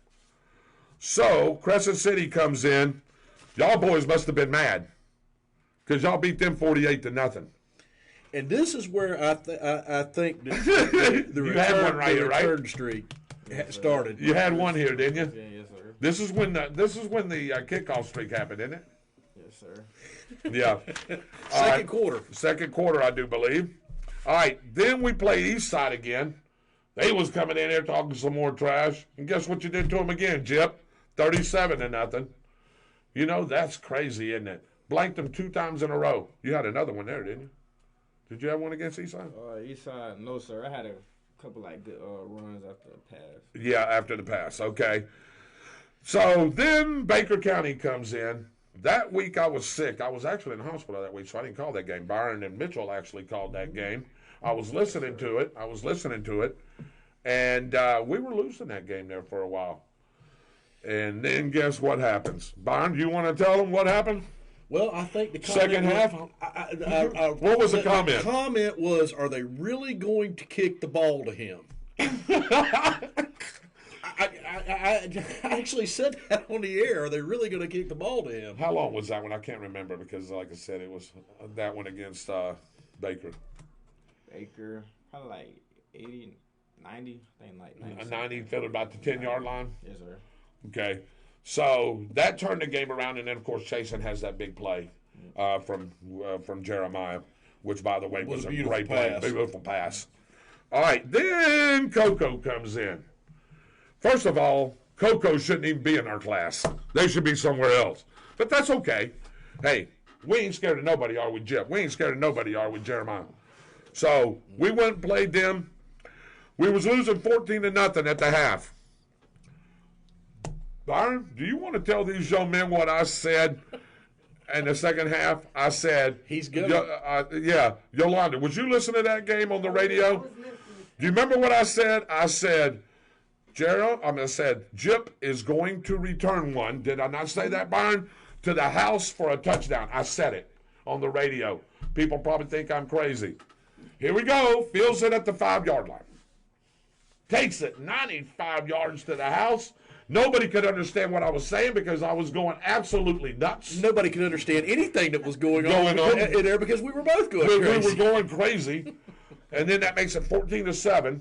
So Crescent City comes in. Y'all boys must have been mad because y'all beat them 48-0. And this is where I think the return streak started. You had one here, didn't you? Yeah, yes, sir. This is when the kickoff streak happened, isn't it? Yes, sir. Yeah. Second quarter. Second quarter, I do believe. All right, then we played Eastside again. They was coming in here talking some more trash. And guess what you did to them again, Jip? 37-0. You know, that's crazy, isn't it? Blanked them 2 times in a row. You had another one there, didn't you? Did you have one against Eastside? Eastside, no, sir. I had a couple like good runs after the pass. Yeah, after the pass. Okay. So then Baker County comes in. That week I was sick. I was actually in the hospital that week, so I didn't call that game. Byron and Mitchell actually called that game. I was listening to it. And we were losing that game there for a while. And then guess what happens? Byron, do you want to tell them what happened? Well, I think the comment second half. What was the comment? The comment was, "Are they really going to kick the ball to him?" I actually said that on the air. Are they really going to kick the ball to him? How long was that one? I can't remember because, like I said, it was that one against Baker. Baker, probably like 80, 90. I think like 90. 90, fell about the 10-yard line? Yes, sir. Okay. So that turned the game around, and then, of course, Chasen has that big play from Jeremiah, which, by the way, was a great play. Beautiful pass. All right, then Coco comes in. First of all, Coco shouldn't even be in our class. They should be somewhere else. But that's okay. Hey, we ain't scared of nobody, are we, Jeff? We ain't scared of nobody, are we, Jeremiah? So we went and played them. We was losing 14-0 at the half. Byron, do you want to tell these young men what I said in the second half? I said, he's good. Yeah, Yolanda, would you listen to that game on the radio? Do you remember what I said? I said, Jip is going to return one. Did I not say that, Byron? To the house for a touchdown. I said it on the radio. People probably think I'm crazy. Here we go. Fields it at the 5-yard line. Takes it 95 yards to the house. Nobody could understand what I was saying because I was going absolutely nuts. Nobody could understand anything that was going on in there because we were both going crazy. We were going crazy. And then that makes it 14-7.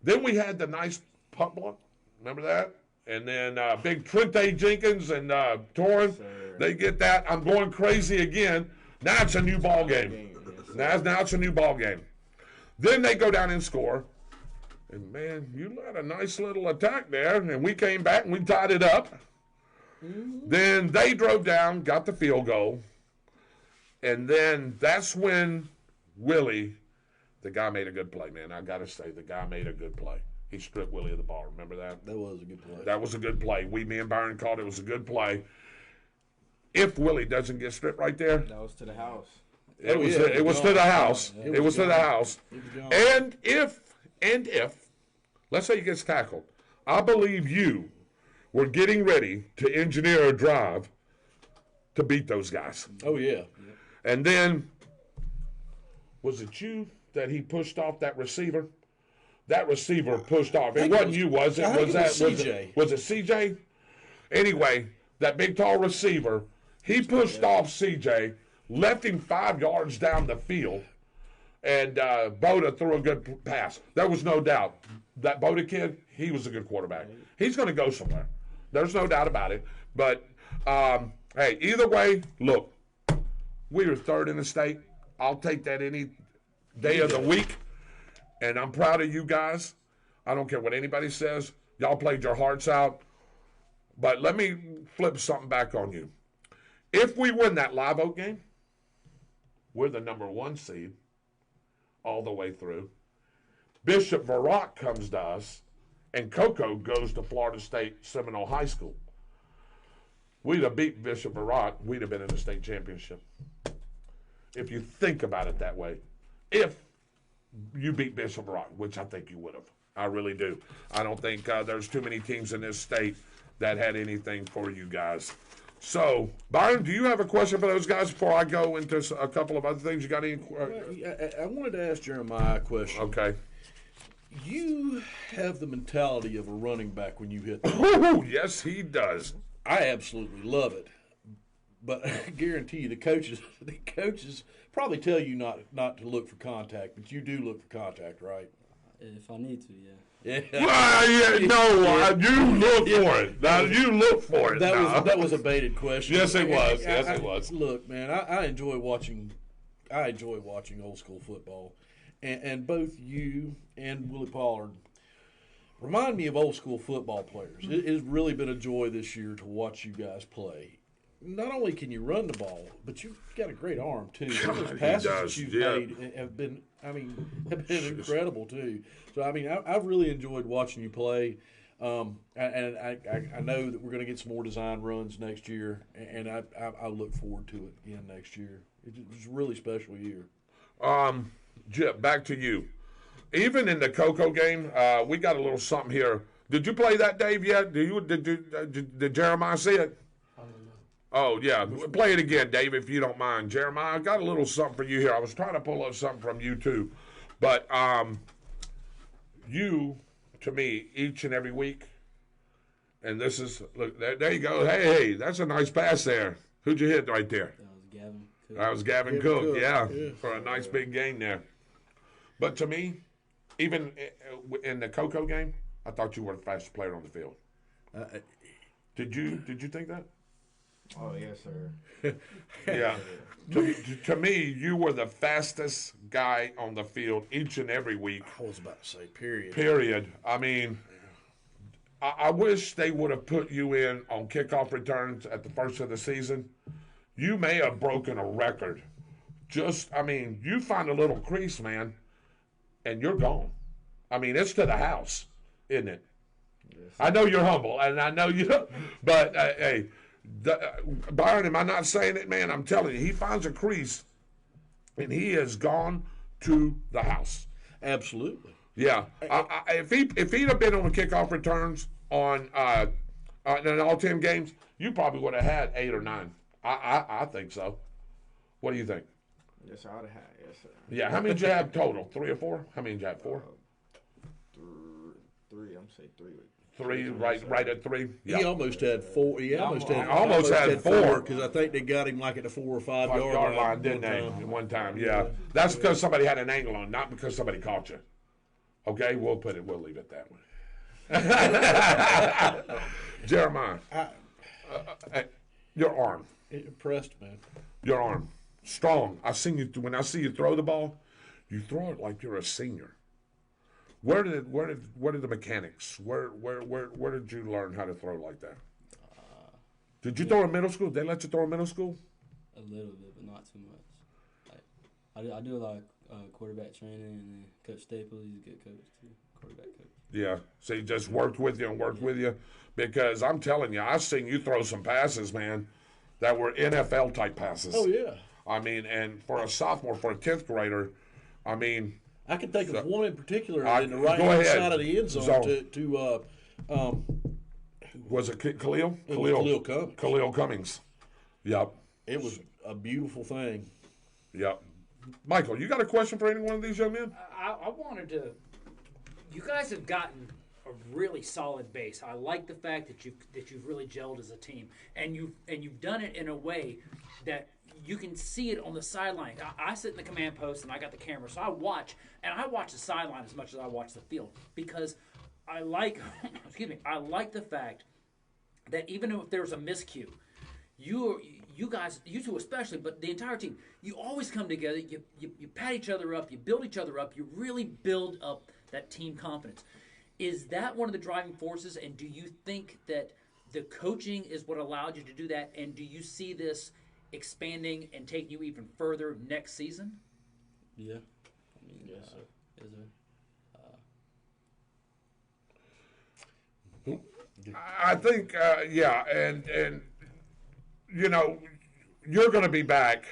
Then we had the nice punt block. Remember that? And then big Trente Jenkins and Torrin, they get that. I'm going crazy again. Now it's a new ball game. Now it's a new ball game. Then they go down and score. And, man, you had a nice little attack there. And we came back and we tied it up. Mm-hmm. Then they drove down, got the field goal. And then that's when Willie, the guy made a good play, man. I got to say, the guy made a good play. He stripped Willie of the ball. Remember that? That was a good play. That was a good play. Me and Byron called it was a good play. If Willie doesn't get stripped right there. That was to the house. It was to the house. It was to the house. And if, let's say he gets tackled, I believe you were getting ready to engineer a drive to beat those guys. Oh, yeah. And then, was it you that he pushed off that receiver? That receiver pushed off. It wasn't you, was it? Was CJ. Was it CJ? Anyway, that big tall receiver, he pushed off CJ, left him 5 yards down the field, and Boda threw a good pass. There was no doubt. That Boda kid, he was a good quarterback. He's going to go somewhere. There's no doubt about it. But, hey, either way, look, we were third in the state. I'll take that any day of the week. And I'm proud of you guys. I don't care what anybody says. Y'all played your hearts out. But let me flip something back on you. If we win that Live Oak game, we're the number 1 seed all the way through. Bishop Varrock comes to us, and Coco goes to Florida State Seminole High School. We'd have beat Bishop Varrock, we'd have been in the state championship. If you think about it that way. If you beat Bishop Varrock, which I think you would have. I really do. I don't think there's too many teams in this state that had anything for you guys. So, Byron, do you have a question for those guys before I go into a couple of other things? You got any? I wanted to ask Jeremiah a question. Okay. You have the mentality of a running back when you hit the ball. Yes, he does. I absolutely love it. But I guarantee you the coaches probably tell you not to look for contact, but you do look for contact, right? If I need to, yeah. Yeah. Well, you look for it. Now, you look for it. That was a baited question. Yes, it was. It was. Look, man, I enjoy watching old school football, and both you and Willie Pollard remind me of old school football players. It has really been a joy this year to watch you guys play. Not only can you run the ball, but you've got a great arm too. Some of those passes that you've made have been incredible too. So I've really enjoyed watching you play, and I know that we're going to get some more design runs next year, and I look forward to it again next year. It's a really special year. Jip, back to you. Even in the Coco game, we got a little something here. Did you play that, Dave? Yet? Did Jeremiah see it? Oh, yeah. Play it again, Dave, if you don't mind. Jeremiah, I got a little something for you here. I was trying to pull up something from you, too. But you, to me, each and every week, and this is, look, there you go. Hey, that's a nice pass there. Who'd you hit right there? That was Gavin Cook, yeah, for a nice big gain there. But to me, even in the Coco game, I thought you were the fastest player on the field. Did you think that? Oh, yes, sir. Yeah. To me, you were the fastest guy on the field each and every week. I was about to say period. Period. I mean, I wish they would have put you in on kickoff returns at the first of the season. You may have broken a record. You find a little crease, man, and you're gone. I mean, it's to the house, isn't it? Yes. I know you're humble, and I know you don't, but hey, Byron, am I not saying it, man? I'm telling you, he finds a crease, and he has gone to the house. Absolutely. Yeah. If he'd have been on the kickoff returns in all 10 games, you probably would have had 8 or 9. I think so. What do you think? Yes, sir. I would have had. Yes, sir. Yeah. How many did you have total? 3 or 4? How many did you have? 4? 3. I'm saying 3. 3, right at 3. Yeah. He almost had 4. He almost had 4 because I think they got him like at the 4 or 5 yard line, didn't they? One time, yeah. That's because somebody had an angle on, not because somebody caught you. Okay, we'll leave it that way. Jeremiah, your arm. It impressed, man. Your arm, strong. When I see you throw the ball, you throw it like you're a senior. Where did the mechanics? Where did you learn how to throw like that? Did you throw in middle school? Did they let you throw in middle school? A little bit, but not too much. I do a lot of quarterback training, and then Coach Staples, he's a good coach too, quarterback coach. Yeah, so he just worked with you, because I'm telling you, I've seen you throw some passes, man, that were NFL type passes. Oh yeah. I mean, and for a sophomore, for a 10th grader, I mean. I can think of one in particular in the right-hand side of the end zone was it Khalil? Khalil Cummings. Khalil Cummings. Yep. It was a beautiful thing. Yep. Michael, you got a question for any one of these young men? I wanted to. You guys have gotten a really solid base. I like the fact that you've really gelled as a team, and you've done it in a way that you can see it on the sideline. I sit in the command post and I got the camera, so I watch the sideline as much as I watch the field, because I like the fact that even if there's a miscue, you guys, you two especially, but the entire team, you always come together, you pat each other up, you build each other up, you really build up that team confidence. Is that one of the driving forces, and do you think that the coaching is what allowed you to do that, and do you see this expanding and taking you even further next season? Yeah. I mean, yes, sir. Yes, sir. I think, and you know, you're going to be back.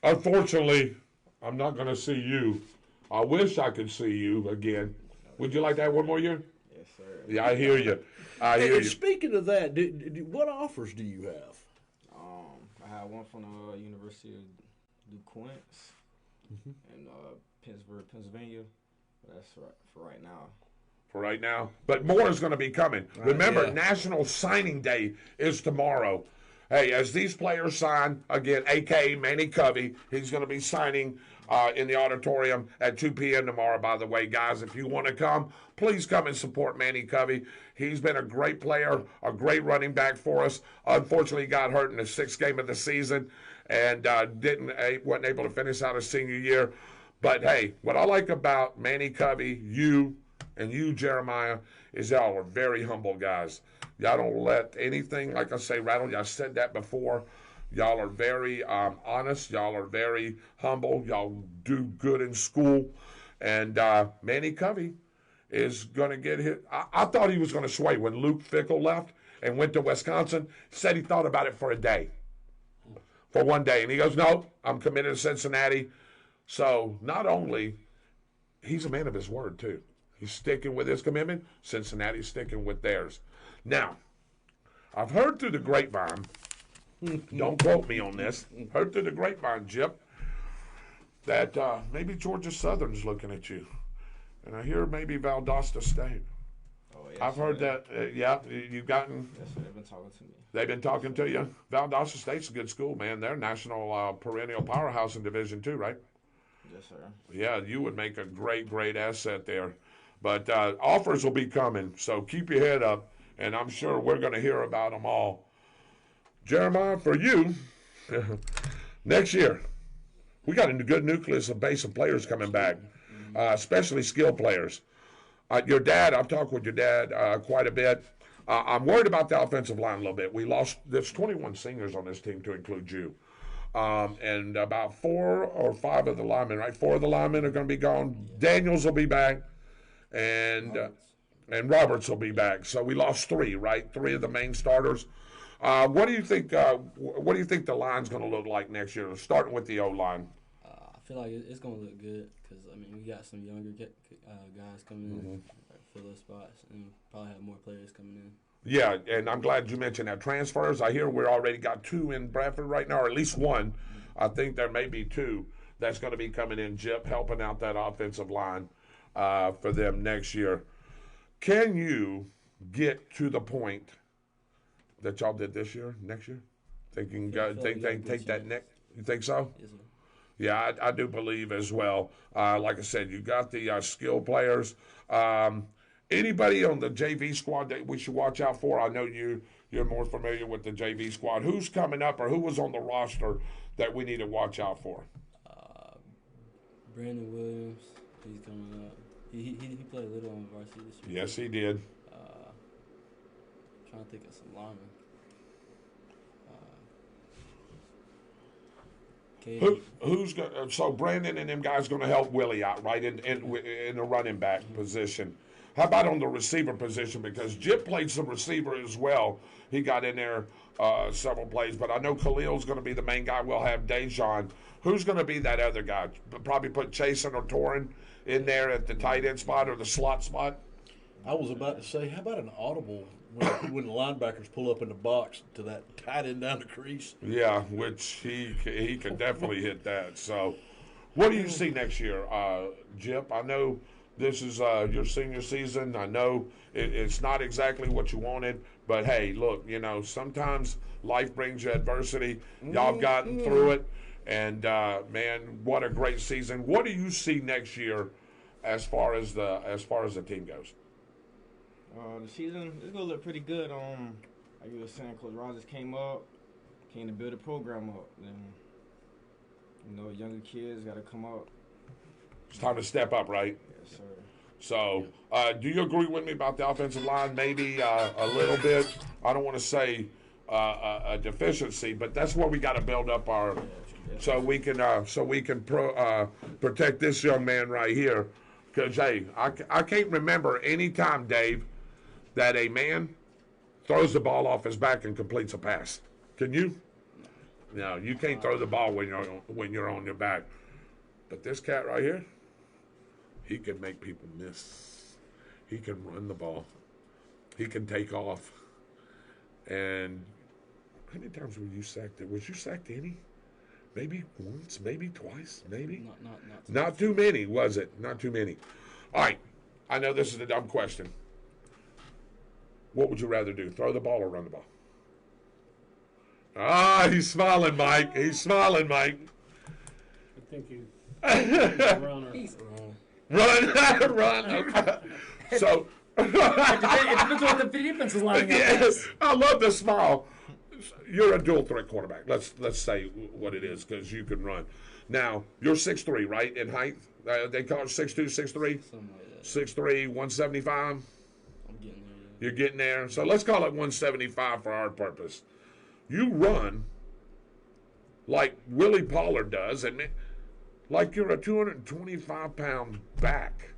Unfortunately, I'm not going to see you. I wish I could see you again. Would you like to have one more year? Yes, sir. Yeah, I hear you. I hear And you. speaking of that, what offers do you have? I had one from the University of DuQuoin in Pittsburgh, Pennsylvania. That's for right now. For right now. But more is going to be coming. Remember, yeah. National Signing Day is tomorrow. Hey, as these players sign, again, a.k.a. Manny Covey, he's going to be signing in the auditorium at 2 p.m. tomorrow, by the way. Guys, if you want to come, please come and support Manny Covey. He's been a great player, a great running back for us. Unfortunately, he got hurt in the 6th game of the season and wasn't able to finish out his senior year. But, hey, what I like about Manny Covey, you, Jeremiah, is y'all are very humble guys. Y'all don't let anything, like I say, rattle. Y'all said that before. Y'all are very honest. Y'all are very humble. Y'all do good in school. And Manny Covey is going to get hit. I thought he was going to sway when Luke Fickell left and went to Wisconsin. Said he thought about it for a day, for one day. And he goes, no, I'm committed to Cincinnati. So not only, he's a man of his word, too. He's sticking with his commitment. Cincinnati's sticking with theirs. Now, I've heard through the grapevine, don't quote me on this, heard through the grapevine, Jip, that maybe Georgia Southern's looking at you. And I hear maybe Valdosta State. Oh, yes, I've heard that, you've gotten... Yes, sir, they've been talking to me. They've been talking to you? Valdosta State's a good school, man. They're national perennial powerhouse in Division II, right? Yes, sir. Yeah, you would make a great, great asset there. But offers will be coming, so keep your head up, and I'm sure we're going to hear about them all. Jeremiah, for you, next year, we got a good nucleus of base of players coming back, especially skilled players. Your dad, I've talked with your dad quite a bit. I'm worried about the offensive line a little bit. There's 21 seniors on this team to include you. And about 4 or 5 of the linemen, right? 4 of the linemen are going to be gone. Daniels will be back. And Roberts will be back. So we lost 3, right? 3 of the main starters. What do you think? What do you think the line's going to look like next year? Starting with the O line. I feel like it's going to look good because we got some younger guys coming in, fill those spots, and probably have more players coming in. Yeah, and I'm glad you mentioned that. Transfers, I hear we already got 2 in Bradford right now, or at least 1. I think there may be 2 that's going to be coming in, Jip, helping out that offensive line for them next year. Can you get to the point that y'all did this year, next year? Think you can take that next? You think so? Yes, sir. Yeah, I do believe as well. Like I said, you got the skill players. Anybody on the JV squad that we should watch out for? I know you're more familiar with the JV squad. Who's coming up, or who was on the roster that we need to watch out for? Brandon Williams, he's coming up. He played a little on varsity this year. Yes, he did. Trying to think of some linemen. So Brandon and them guys going to help Willie out, right, in the running back position. How about on the receiver position? Because Jip played some receiver as well. He got in there several plays, but I know Khalil's going to be the main guy. We'll have Dejon. Who's going to be that other guy? Probably put Chasen or Torin in there at the tight end spot or the slot spot. I was about to say, how about an audible when the linebackers pull up in the box to that tight end down the crease? Yeah, which he can definitely hit that. So, what do you see next year, Jip? I know this is your senior season. I know it's not exactly what you wanted, but hey, look, sometimes life brings you adversity. Y'all have gotten through it, and man, what a great season. What do you see next year as far as the team goes? The season is gonna look pretty good. Like you were saying, Coach Rodgers came to build a program up. And younger kids got to come up. It's time to step up, right? Yes, sir. So, do you agree with me about the offensive line? Maybe a little bit. I don't want to say a deficiency, but that's where we got to build up our, so we can protect this young man right here. Because hey, I can't remember any time, Dave, that a man throws the ball off his back and completes a pass? Can you? No, you can't throw the ball when you're on your back. But this cat right here, he can make people miss. He can run the ball. He can take off. And how many times were you sacked? Was you sacked any? Maybe once, maybe twice, maybe? Not too many, was it? Not too many. All right. I know this is a dumb question. What would you rather do, throw the ball or run the ball? Ah, he's smiling, Mike. He's smiling, Mike. I think he's a runner. Run. So it depends on what the defense is lining up. Yes, I love the smile. You're a dual threat quarterback. Let's say what it is, because you can run. Now you're 6'3", right, in height? They call it 6'2", 6'3"? Something like that. 6'3", 175. I'm getting there. You're getting there. So let's call it 175 for our purpose. You run like Willie Pollard does, and like you're a 225-pound back.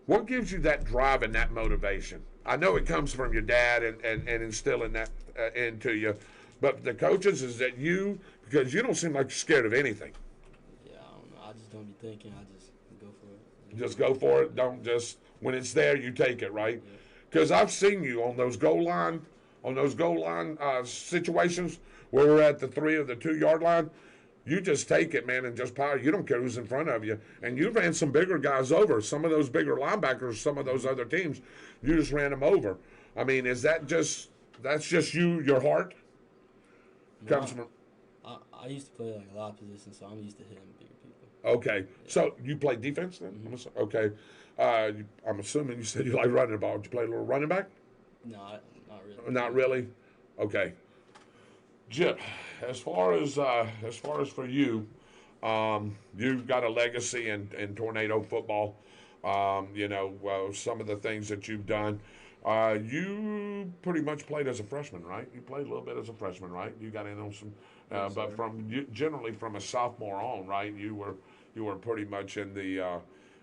What gives you that drive and that motivation? I know it comes from your dad and instilling that into you, but the coaches, is that you, because you don't seem like you're scared of anything. Yeah, I don't know. I just don't be thinking. I just go for it. Just go for it. Don't just, when it's there, you take it, right? Because I've seen you on those goal line situations where we're at the 3 or the 2 yard line. You just take it, man, and just power. You don't care who's in front of you. And you ran some bigger guys over. Some of those bigger linebackers, some of those other teams, you just ran them over. I mean, is that just, that's just you, your heart? Comes from. I used to play like a lot of positions, so I'm used to hitting bigger people. Okay. So you play defense then? Mm-hmm. Okay. I'm assuming you said you like running the ball. Did you play a little running back? No, not really. Not really? Okay. Jip, as far as for you, you've got a legacy in Tornado football. Some of the things that you've done. You pretty much played as a freshman, right? You played a little bit as a freshman, right? You got in on some, but generally from a sophomore on, right? You were pretty much in the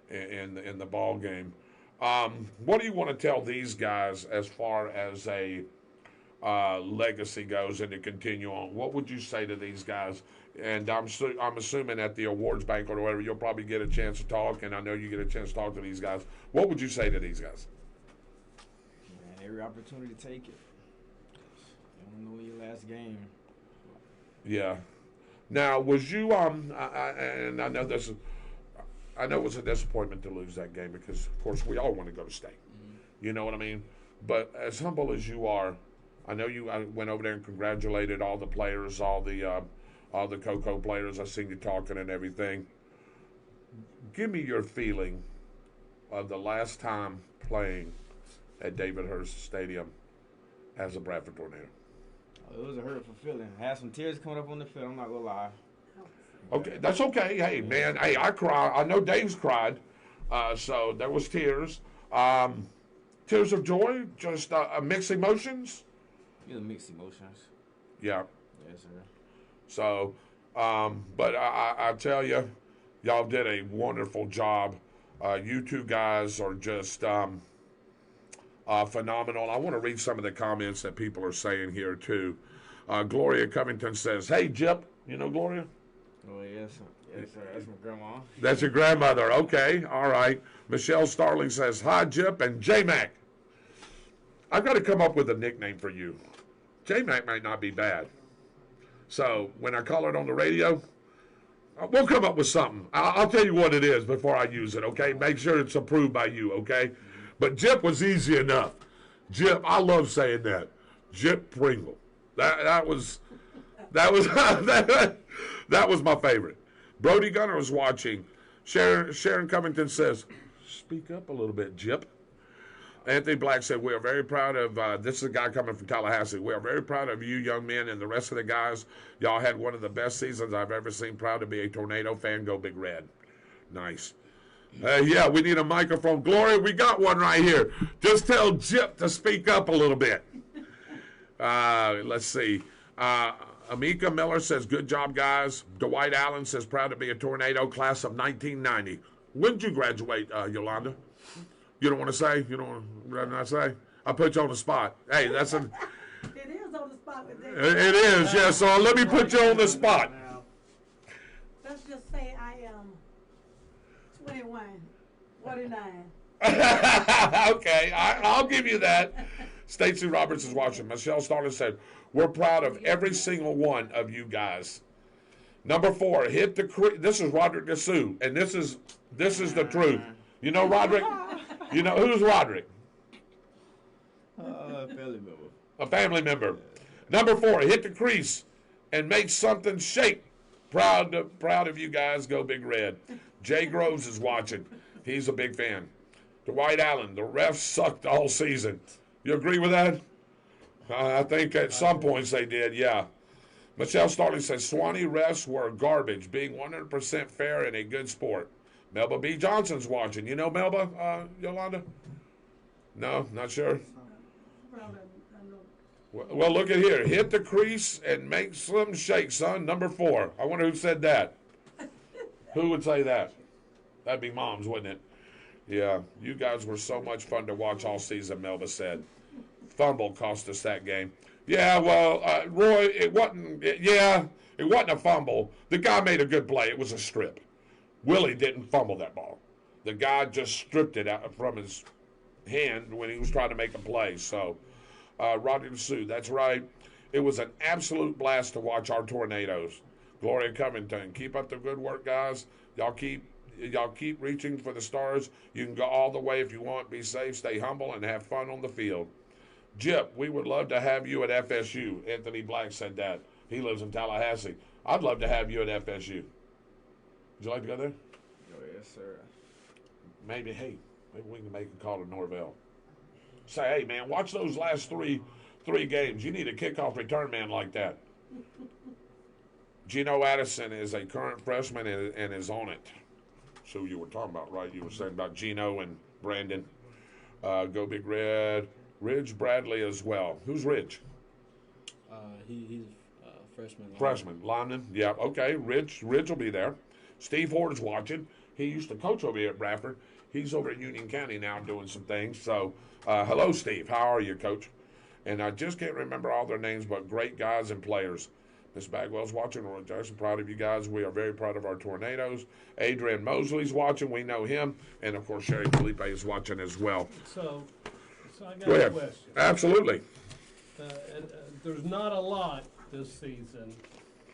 in the ball game. What do you want to tell these guys as far as a legacy goes and to continue on? What would you say to these guys? And I'm assuming at the awards banquet or whatever, you'll probably get a chance to talk, and I know you get a chance to talk to these guys. What would you say to these guys? Man, every opportunity to take it. You don't know your last game. Yeah. Now, was you and I know this is, I know it was a disappointment to lose that game because, of course, we all want to go to state. Mm-hmm. You know what I mean? But as humble as you are, I know I went over there and congratulated all the players, all the Coco players. I seen you talking and everything. Give me your feeling of the last time playing at David Hurst Stadium as a Bradford Tornado. It was a hurtful feeling. I had some tears coming up on the field. I'm not gonna lie. Okay, that's okay. Hey, man. Hey, I cry. I know Dave's cried. So there was tears. Tears of joy, just mixed emotions. Yeah, mixed emotions. Yeah. Yes, sir. So, but I tell you, y'all did a wonderful job. You two guys are just phenomenal. I want to read some of the comments that people are saying here, too. Gloria Covington says, "Hey, Jip." You know Gloria? Oh, yes, sir. Yes, sir. That's my grandma. That's your grandmother. Okay. All right. Michelle Starling says, "Hi, Jip and J-Mac." I've got to come up with a nickname for you. J-Mac might not be bad. So when I call it on the radio, we'll come up with something. I'll tell you what it is before I use it, okay? Make sure it's approved by you, okay? But Jip was easy enough. Jip, I love saying that. Jip Pringle. That was that was my favorite. Brody Gunner was watching. Sharon Covington says, "Speak up a little bit, Jip." Anthony Black said, "We are very proud of," this is a guy coming from Tallahassee, "We are very proud of you young men and the rest of the guys. Y'all had one of the best seasons I've ever seen. Proud to be a Tornado fan. Go Big Red." Nice. Yeah, we need a microphone. Gloria, we got one right here. Just tell Jip to speak up a little bit. Let's see. Amika Miller says, "Good job, guys." Dwight Allen says, "Proud to be a Tornado, class of 1990. When did you graduate, Yolanda? You don't want to say? You don't want to say? I put you on the spot. Hey, that's a. It is on the spot with David. It is, yeah. So let me put you on the spot. Let's just say I am 21, 49. Okay, I'll give you that. Stacey Roberts is watching. Michelle Starter said, "We're proud of every single one of you guys." Number 4, hit the crease. This is Roderick Dessou, and this is the truth. You know Roderick? You know who's Roderick? Family member. A family member. Number 4, hit the crease and make something shake. Proud of you guys. Go Big Red. Jay Groves is watching. He's a big fan. Dwight Allen, the refs sucked all season. You agree with that? I think at some points they did, yeah. Michelle Starling says, Swanee refs were garbage, being 100% fair and a good sport. Melba B. Johnson's watching. You know Melba, Yolanda? No, not sure? Well, look at here. Hit the crease and make some shake, son. Number 4. I wonder who said that. Who would say that? That'd be Moms, wouldn't it? Yeah, you guys were so much fun to watch all season, Melba said. Fumble cost us that game. Yeah, well, Roy, it wasn't a fumble. The guy made a good play. It was a strip. Willie didn't fumble that ball. The guy just stripped it out from his hand when he was trying to make a play. So, Rodney Sue, that's right. It was an absolute blast to watch our Tornadoes. Gloria Covington, keep up the good work, guys. Y'all keep reaching for the stars. You can go all the way if you want. Be safe, stay humble, and have fun on the field. Jip, we would love to have you at FSU. Anthony Black said that. He lives in Tallahassee. I'd love to have you at FSU. Would you like to go there? Oh, yes, sir. Maybe we can make a call to Norvell. Say, hey, man, watch those last three games. You need a kickoff return man like that. Gino Addison is a current freshman and is on it. So you were talking about, right? You were saying about Gino and Brandon. Go Big Red. Ridge Bradley as well. Who's Ridge? He's a freshman. Freshman. Lineman. Yeah, okay. Ridge will be there. Steve Horton's watching. He used to coach over here at Bradford. He's over at Union County now doing some things. So, hello, Steve. How are you, Coach? And I just can't remember all their names, but great guys and players. Miss Bagwell's watching. Roy Jackson, proud of you guys. We are very proud of our Tornadoes. Adrian Mosley's watching. We know him. And, of course, Sherry Felipe is watching as well. So I got Go a ahead. question. Absolutely. There's not a lot this season,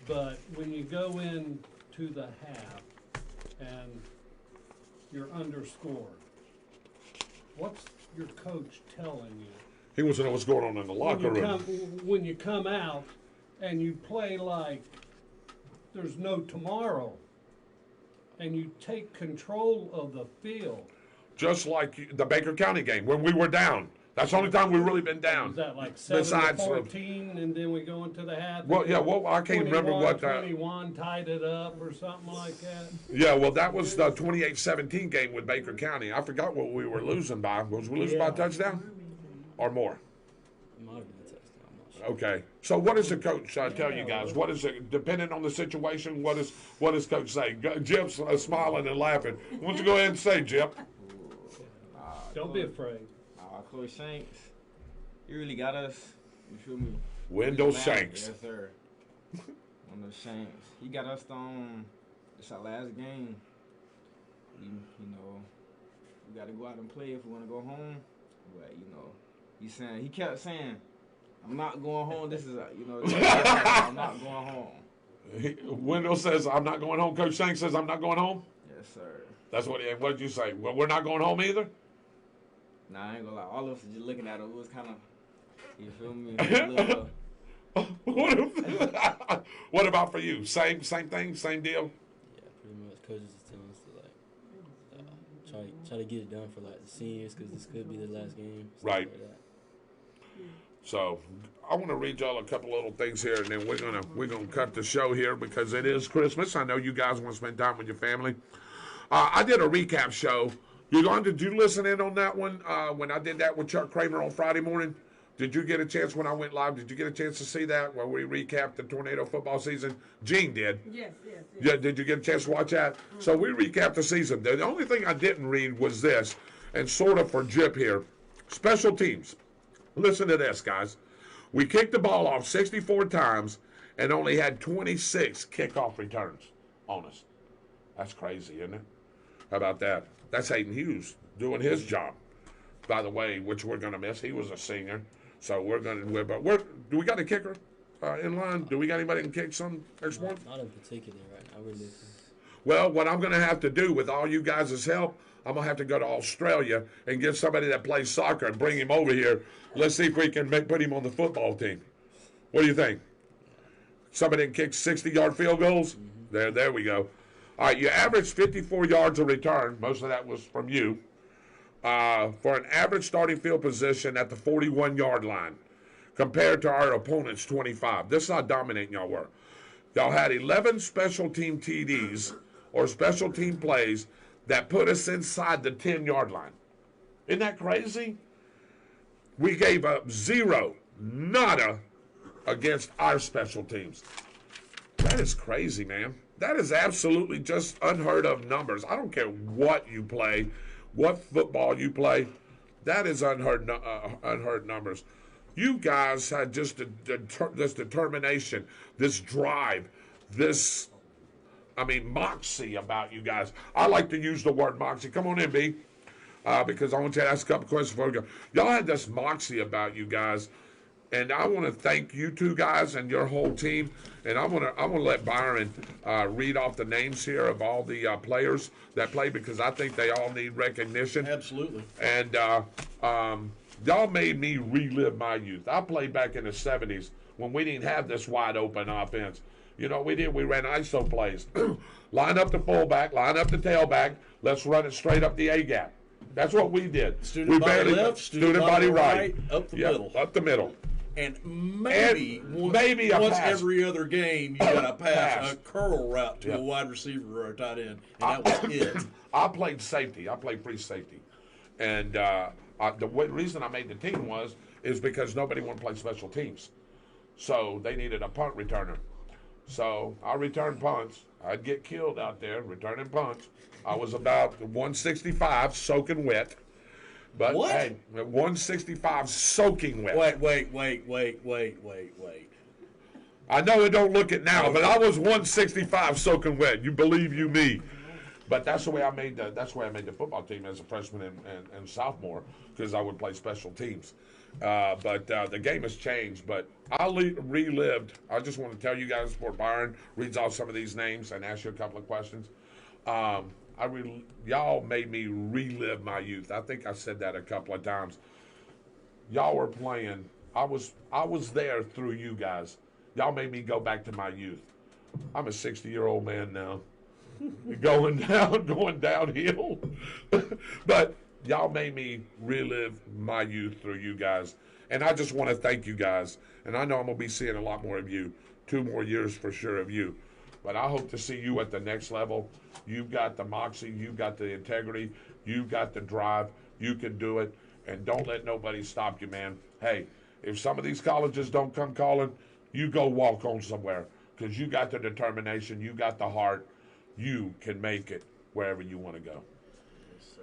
but when you go into the half and you're underscored, what's your coach telling you? He wants to know what's going on in the locker room. When you come out and you play like there's no tomorrow, and you take control of the field. Just like the Baker County game when we were down. That's the only time we've really been down. Is that like 7-14, and then we go into the half? Well, yeah, well, I can't remember what that. 21 tied it up or something like that. Yeah, well, that was the 28-17 game with Baker County. I forgot what we were losing by. Was we losing by a touchdown or more? It might have been a touchdown. I'm not sure. Okay. So what does the coach tell you guys? What is it, depending on the situation, what does Coach say? Jip's smiling and laughing. Why don't you go ahead and say, Jip? Don't be afraid. Chloe Shanks, he really got us. You feel me? Wendell Shanks. Yes, sir. Wendell Shanks. He got us on. It's our last game. You know, we got to go out and play if we want to go home. But he kept saying, "I'm not going home. This is I'm not going home." Wendell says, "I'm not going home." Coach Shanks says, "I'm not going home." Yes, sir. That's what did you say? Well, we're not going home either. Nah, I ain't gonna lie. All of us just looking at it. It was kind of, you feel me? What about for you? Same thing, same deal. Yeah, pretty much. Coaches is telling us to try to get it done for the seniors because this could be the last game. Right. Like that. So I want to read y'all a couple little things here, and then we're gonna cut the show here because it is Christmas. I know you guys want to spend time with your family. I did a recap show. Did you listen in on that one when I did that with Chuck Kramer on Friday morning? Did you get a chance when I went live? Did you get a chance to see that where we recapped the Tornado football season? Gene did. Yes. Yeah, did you get a chance to watch that? Mm-hmm. So we recapped the season. The only thing I didn't read was this, and sort of for Jip here, special teams. Listen to this, guys. We kicked the ball off 64 times and only had 26 kickoff returns on us. That's crazy, isn't it? How about that? That's Hayden Hughes doing his job, by the way, which we're going to miss. He was a senior, so we're going to. But do we got a kicker in line? Do we got anybody that can kick some next one? Not in particular right now. We're looking. Well, what I'm going to have to do with all you guys' help, I'm going to have to go to Australia and get somebody that plays soccer and bring him over here. Let's see if we can put him on the football team. What do you think? Somebody that kicks 60-yard field goals? Mm-hmm. There we go. All right, you averaged 54 yards a return. Most of that was from you. For an average starting field position at the 41-yard line compared to our opponent's 25. This is how dominating y'all were. Y'all had 11 special team TDs or special team plays that put us inside the 10-yard line. Isn't that crazy? We gave up zero, nada, against our special teams. That is crazy, man. That is absolutely just unheard of numbers. I don't care what you play, what football you play. That is unheard numbers. You guys had just this determination, this drive, this, moxie about you guys. I like to use the word moxie. Come on in, B, because I want you to ask a couple questions before we go. Y'all had this moxie about you guys, and I want to thank you two guys and your whole team. And I want to let Byron read off the names here of all the players that play, because I think they all need recognition. Absolutely. And y'all made me relive my youth. I played back in the 70s when we didn't have this wide open offense. You know, we ran ISO plays. Line up the fullback, line up the tailback. Let's run it straight up the A gap. That's what we did. Student body left, student body right, up the middle. Up the middle. And maybe once every other game, you got to pass a curl route to a wide receiver or a tight end, and that was it. I played safety. I played free safety, and the reason I made the team is because nobody wanted to play special teams, so they needed a punt returner. So I returned punts. I'd get killed out there returning punts. I was about 165, soaking wet. But what? Hey, 165 soaking wet. Wait. I know it don't look it now, but I was 165 soaking wet. You believe you me. But that's the way I made the football team as a freshman and sophomore, because I would play special teams. But the game has changed. But I relived. I just want to tell you guys before Byron reads off some of these names and ask you a couple of questions. Y'all made me relive my youth. I think I said that a couple of times. Y'all were playing. I was there through you guys. Y'all made me go back to my youth. I'm a 60-year-old man now, going downhill. But y'all made me relive my youth through you guys, and I just want to thank you guys. And I know I'm gonna be seeing a lot more of you. 2 more years for sure of you. But I hope to see you at the next level. You've got the moxie. You've got the integrity. You've got the drive. You can do it. And don't let nobody stop you, man. Hey, if some of these colleges don't come calling, you go walk on somewhere, because you got the determination. You got the heart. You can make it wherever you want to go.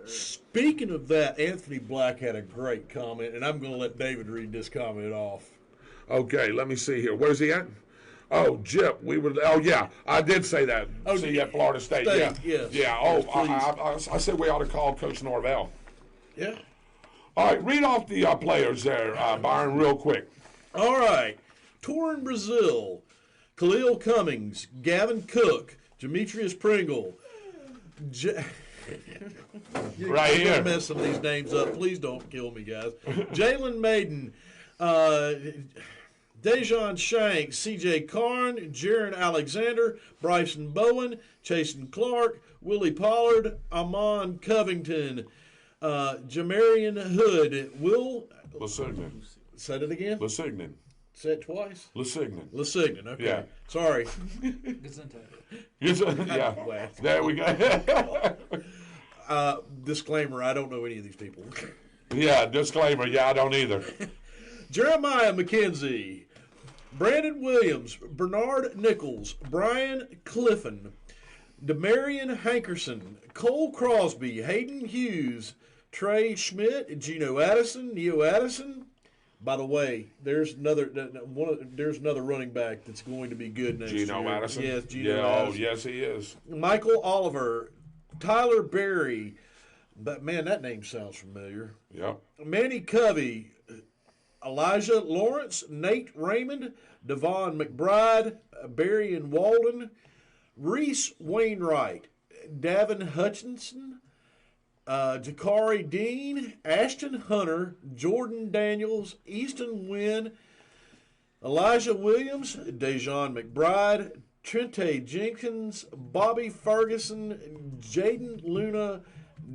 Yes, speaking of that, Anthony Black had a great comment, and I'm going to let David read this comment off. Okay, let me see here. Where's he at? Oh, Jip, yeah, I did say that. See you at Florida State. Yeah. Yes. Yeah, I said we ought to call Coach Norvell. Yeah. All right, read off the players there, Byron, real quick. All right. Torin Brazil, Khalil Cummings, Gavin Cook, Demetrius Pringle. Right here. I'm mess some of these names up. Please don't kill me, guys. Jalen Maiden, Dejon Shanks, C.J. Karn, Jaron Alexander, Bryson Bowen, Chasen Clark, Willie Pollard, Amon Covington, Jamarian Hood, Will Lesignan. Say it again? Lesignan. Say it twice? Lesignan, okay. Yeah. Sorry. Yeah. There we go. Disclaimer, I don't know any of these people. Yeah, disclaimer, I don't either. Jeremiah McKenzie, Brandon Williams, Bernard Nichols, Brian Clifton, Demarion Hankerson, Cole Crosby, Hayden Hughes, Trey Schmidt, Gino Addison, Neo Addison, By the way, there's another running back that's going to be good next year. Geno Madison? Yes, Geno Madison. Oh, yes, he is. Michael Oliver, Tyler Berry. But, man, that name sounds familiar. Yep. Manny Covey, Elijah Lawrence, Nate Raymond, Devon McBride, Barry and Walden, Reese Wainwright, Davin Hutchinson, Jakari Dean, Ashton Hunter, Jordan Daniels, Easton Wynn, Elijah Williams, Dejon McBride, Trente Jenkins, Bobby Ferguson, Jaden Luna,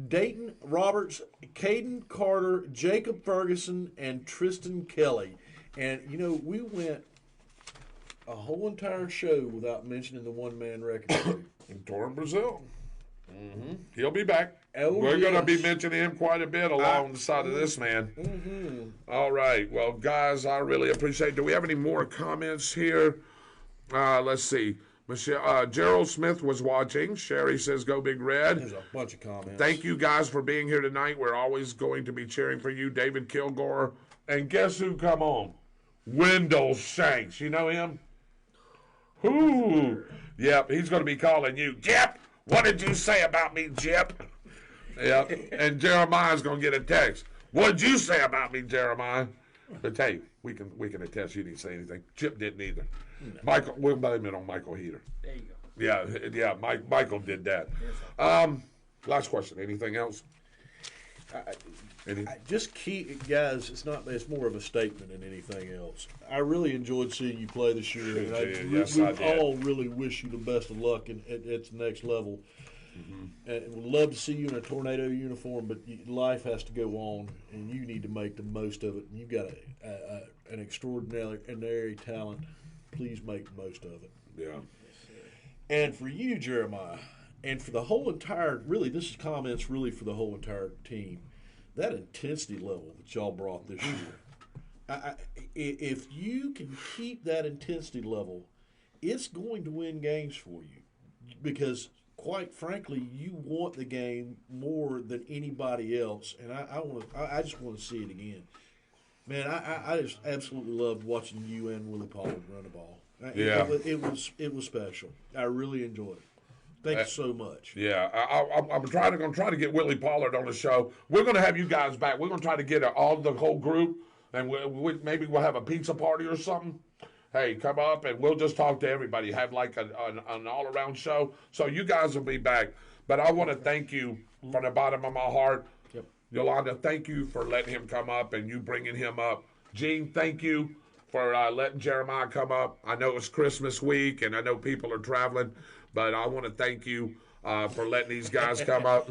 Dayton Roberts, Caden Carter, Jacob Ferguson, and Tristan Kelly. And, we went a whole entire show without mentioning the one-man record. Torrin Brazil. Mm-hmm. He'll be back. Oh, We're going to be mentioning him quite a bit along the side of this man. Mm-hmm. All right. Well, guys, I really appreciate it. Do we have any more comments here? Let's see. Michelle, Gerald Smith was watching. Sherry says, "Go Big Red." There's a bunch of comments. Thank you guys for being here tonight. We're always going to be cheering for you, David Kilgore. And guess who come on? Wendell Shanks. You know him? Ooh. Yep, he's going to be calling you. Jip, what did you say about me, Jip? Yep. And Jeremiah's going to get a text. What did you say about me, Jeremiah? But hey, we can attest you didn't say anything. Chip didn't either. No. Michael, we'll blame it on Michael Heater. There you go. Yeah. Michael did that. Last question. Anything else? Just keep, guys. It's more of a statement than anything else. I really enjoyed seeing you play this year, and we all really wish you the best of luck at the next level. Mm-hmm. And we'd love to see you in a Tornado uniform, but life has to go on, and you need to make the most of it. And you've got an extraordinary talent. Please make the most of it. Yeah. And for you, Jeremiah, and for the whole entire, really, this is comments really for the whole entire team. That intensity level that y'all brought this year, if you can keep that intensity level, it's going to win games for you. Because, quite frankly, you want the game more than anybody else, and I just want to see it again. Man, I just absolutely loved watching you and Willie Pollard run the ball. Yeah, it was special. I really enjoyed it. Thank you so much. Yeah, I'm going to try to get Willie Pollard on the show. We're going to have you guys back. We're going to try to get the whole group, and maybe we'll have a pizza party or something. Hey, come up, and we'll just talk to everybody. Have like an all-around show. So you guys will be back. But I want to thank you from the bottom of my heart. Yep. Yolanda, thank you for letting him come up and you bringing him up. Gene, thank you for letting Jeremiah come up. I know it's Christmas week, and I know people are traveling, but I want to thank you for letting these guys come up.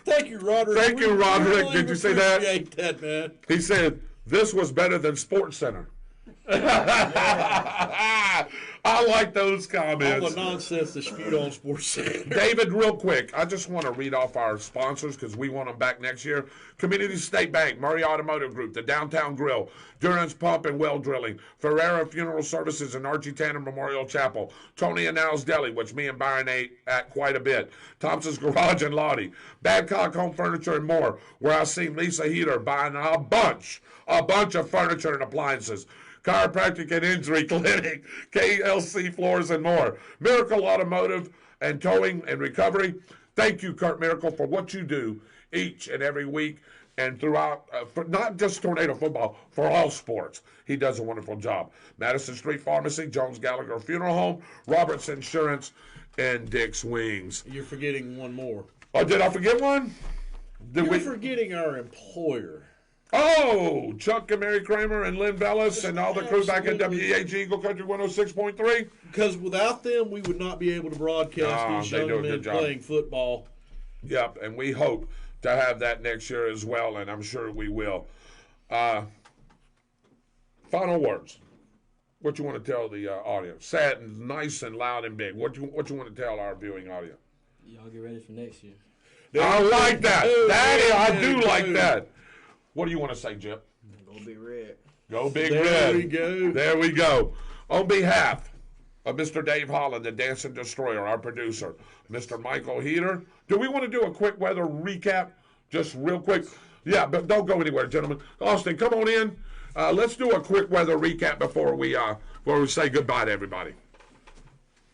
Thank you, Roderick. Thank you, Roderick. Really Did you say that? Appreciate that, man. He said, this was better than Sports Center. I like those comments. All the nonsense that's spewed on Sports Center. David, real quick, I just want to read off our sponsors because we want them back next year. Community State Bank, Murray Automotive Group, the Downtown Grill, Durance Pump and Well Drilling, Ferrera Funeral Services and Archie Tanner Memorial Chapel, Tony and Al's Deli, which me and Byron ate at quite a bit, Thompson's Garage and Lottie, Babcock Home Furniture and more, where I've seen Lisa Heater buying a bunch of furniture and appliances. Chiropractic and Injury Clinic, KLC Floors and more. Miracle Automotive and Towing and Recovery. Thank you, Kurt Miracle, for what you do each and every week and throughout, for not just Tornado football, for all sports. He does a wonderful job. Madison Street Pharmacy, Jones Gallagher Funeral Home, Roberts Insurance, and Dick's Wings. You're forgetting one more. Oh, did I forget one? You're forgetting our employer. Oh, Chuck and Mary Kramer and Lynn Bellis and all the crew back at WEAG Eagle Country 106.3. Because without them, we would not be able to broadcast these young men playing football. Yep, and we hope to have that next year as well, and I'm sure we will. Final words. What you want to tell the audience? Say it nice and loud and big. What you want to tell our viewing audience? Y'all get ready for next year. I like that. I do like that. What do you want to say, Jip? Go Big Red. Go Big Red. There we go. There we go. On behalf of Mr. Dave Holland, the Dancing Destroyer, our producer, Mr. Michael Heater, do we want to do a quick weather recap? Just real quick. Yeah, but don't go anywhere, gentlemen. Austin, come on in. Let's do a quick weather recap before we say goodbye to everybody.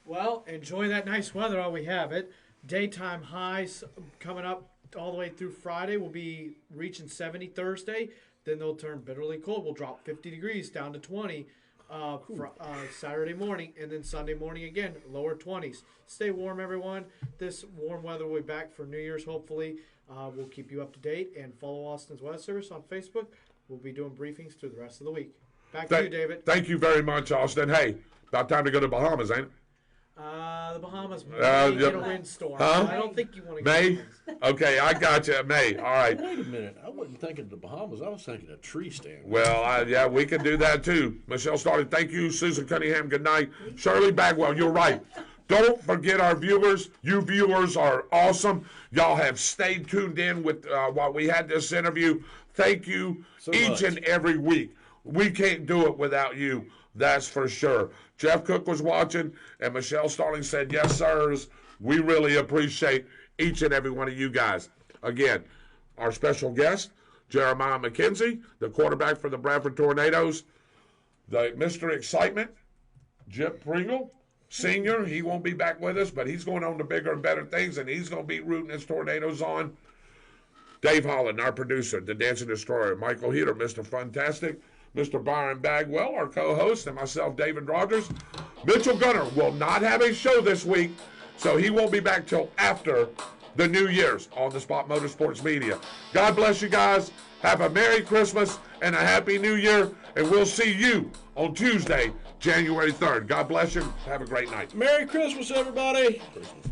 Well, enjoy that nice weather while we have it. Daytime highs coming up all the way through Friday. We'll be reaching 70 Thursday. Then they'll turn bitterly cold. We'll drop 50 degrees down to 20 for Saturday morning. And then Sunday morning again, lower 20s. Stay warm, everyone. This warm weather will be back for New Year's, hopefully. We'll keep you up to date. And follow Austin's Weather Service on Facebook. We'll be doing briefings through the rest of the week. Back to you, David. Thank you very much, Austin. Hey, about time to go to Bahamas, ain't it? The Bahamas may get a windstorm. Huh? I don't think you want to May? get Okay, I got you. May. All right. Wait a minute. I wasn't thinking the Bahamas. I was thinking a tree stand. Well, yeah, we can do that too. Michelle started. Thank you, Susan Cunningham. Good night. Shirley Bagwell, you're right. Don't forget our viewers. You viewers are awesome. Y'all have stayed tuned in with while we had this interview. Thank you each and every week. We can't do it without you. That's for sure. Jeff Cook was watching, and Michelle Starling said, yes, sirs. We really appreciate each and every one of you guys. Again, our special guest, Jeremiah McKenzie, the quarterback for the Bradford Tornadoes. The Mr. Excitement, Jip Pringle, senior. He won't be back with us, but he's going on to bigger and better things, and he's going to be rooting his Tornadoes on. Dave Holland, our producer, the Dancing Destroyer. Michael Heater, Mr. Fantastic. Mr. Byron Bagwell, our co-host, and myself, David Rodgers. Mitchell Gunner will not have a show this week, so he won't be back till after the New Year's on the Spot Motorsports Media. God bless you guys. Have a Merry Christmas and a Happy New Year, and we'll see you on Tuesday, January 3rd. God bless you. Have a great night. Merry Christmas, everybody. Christmas.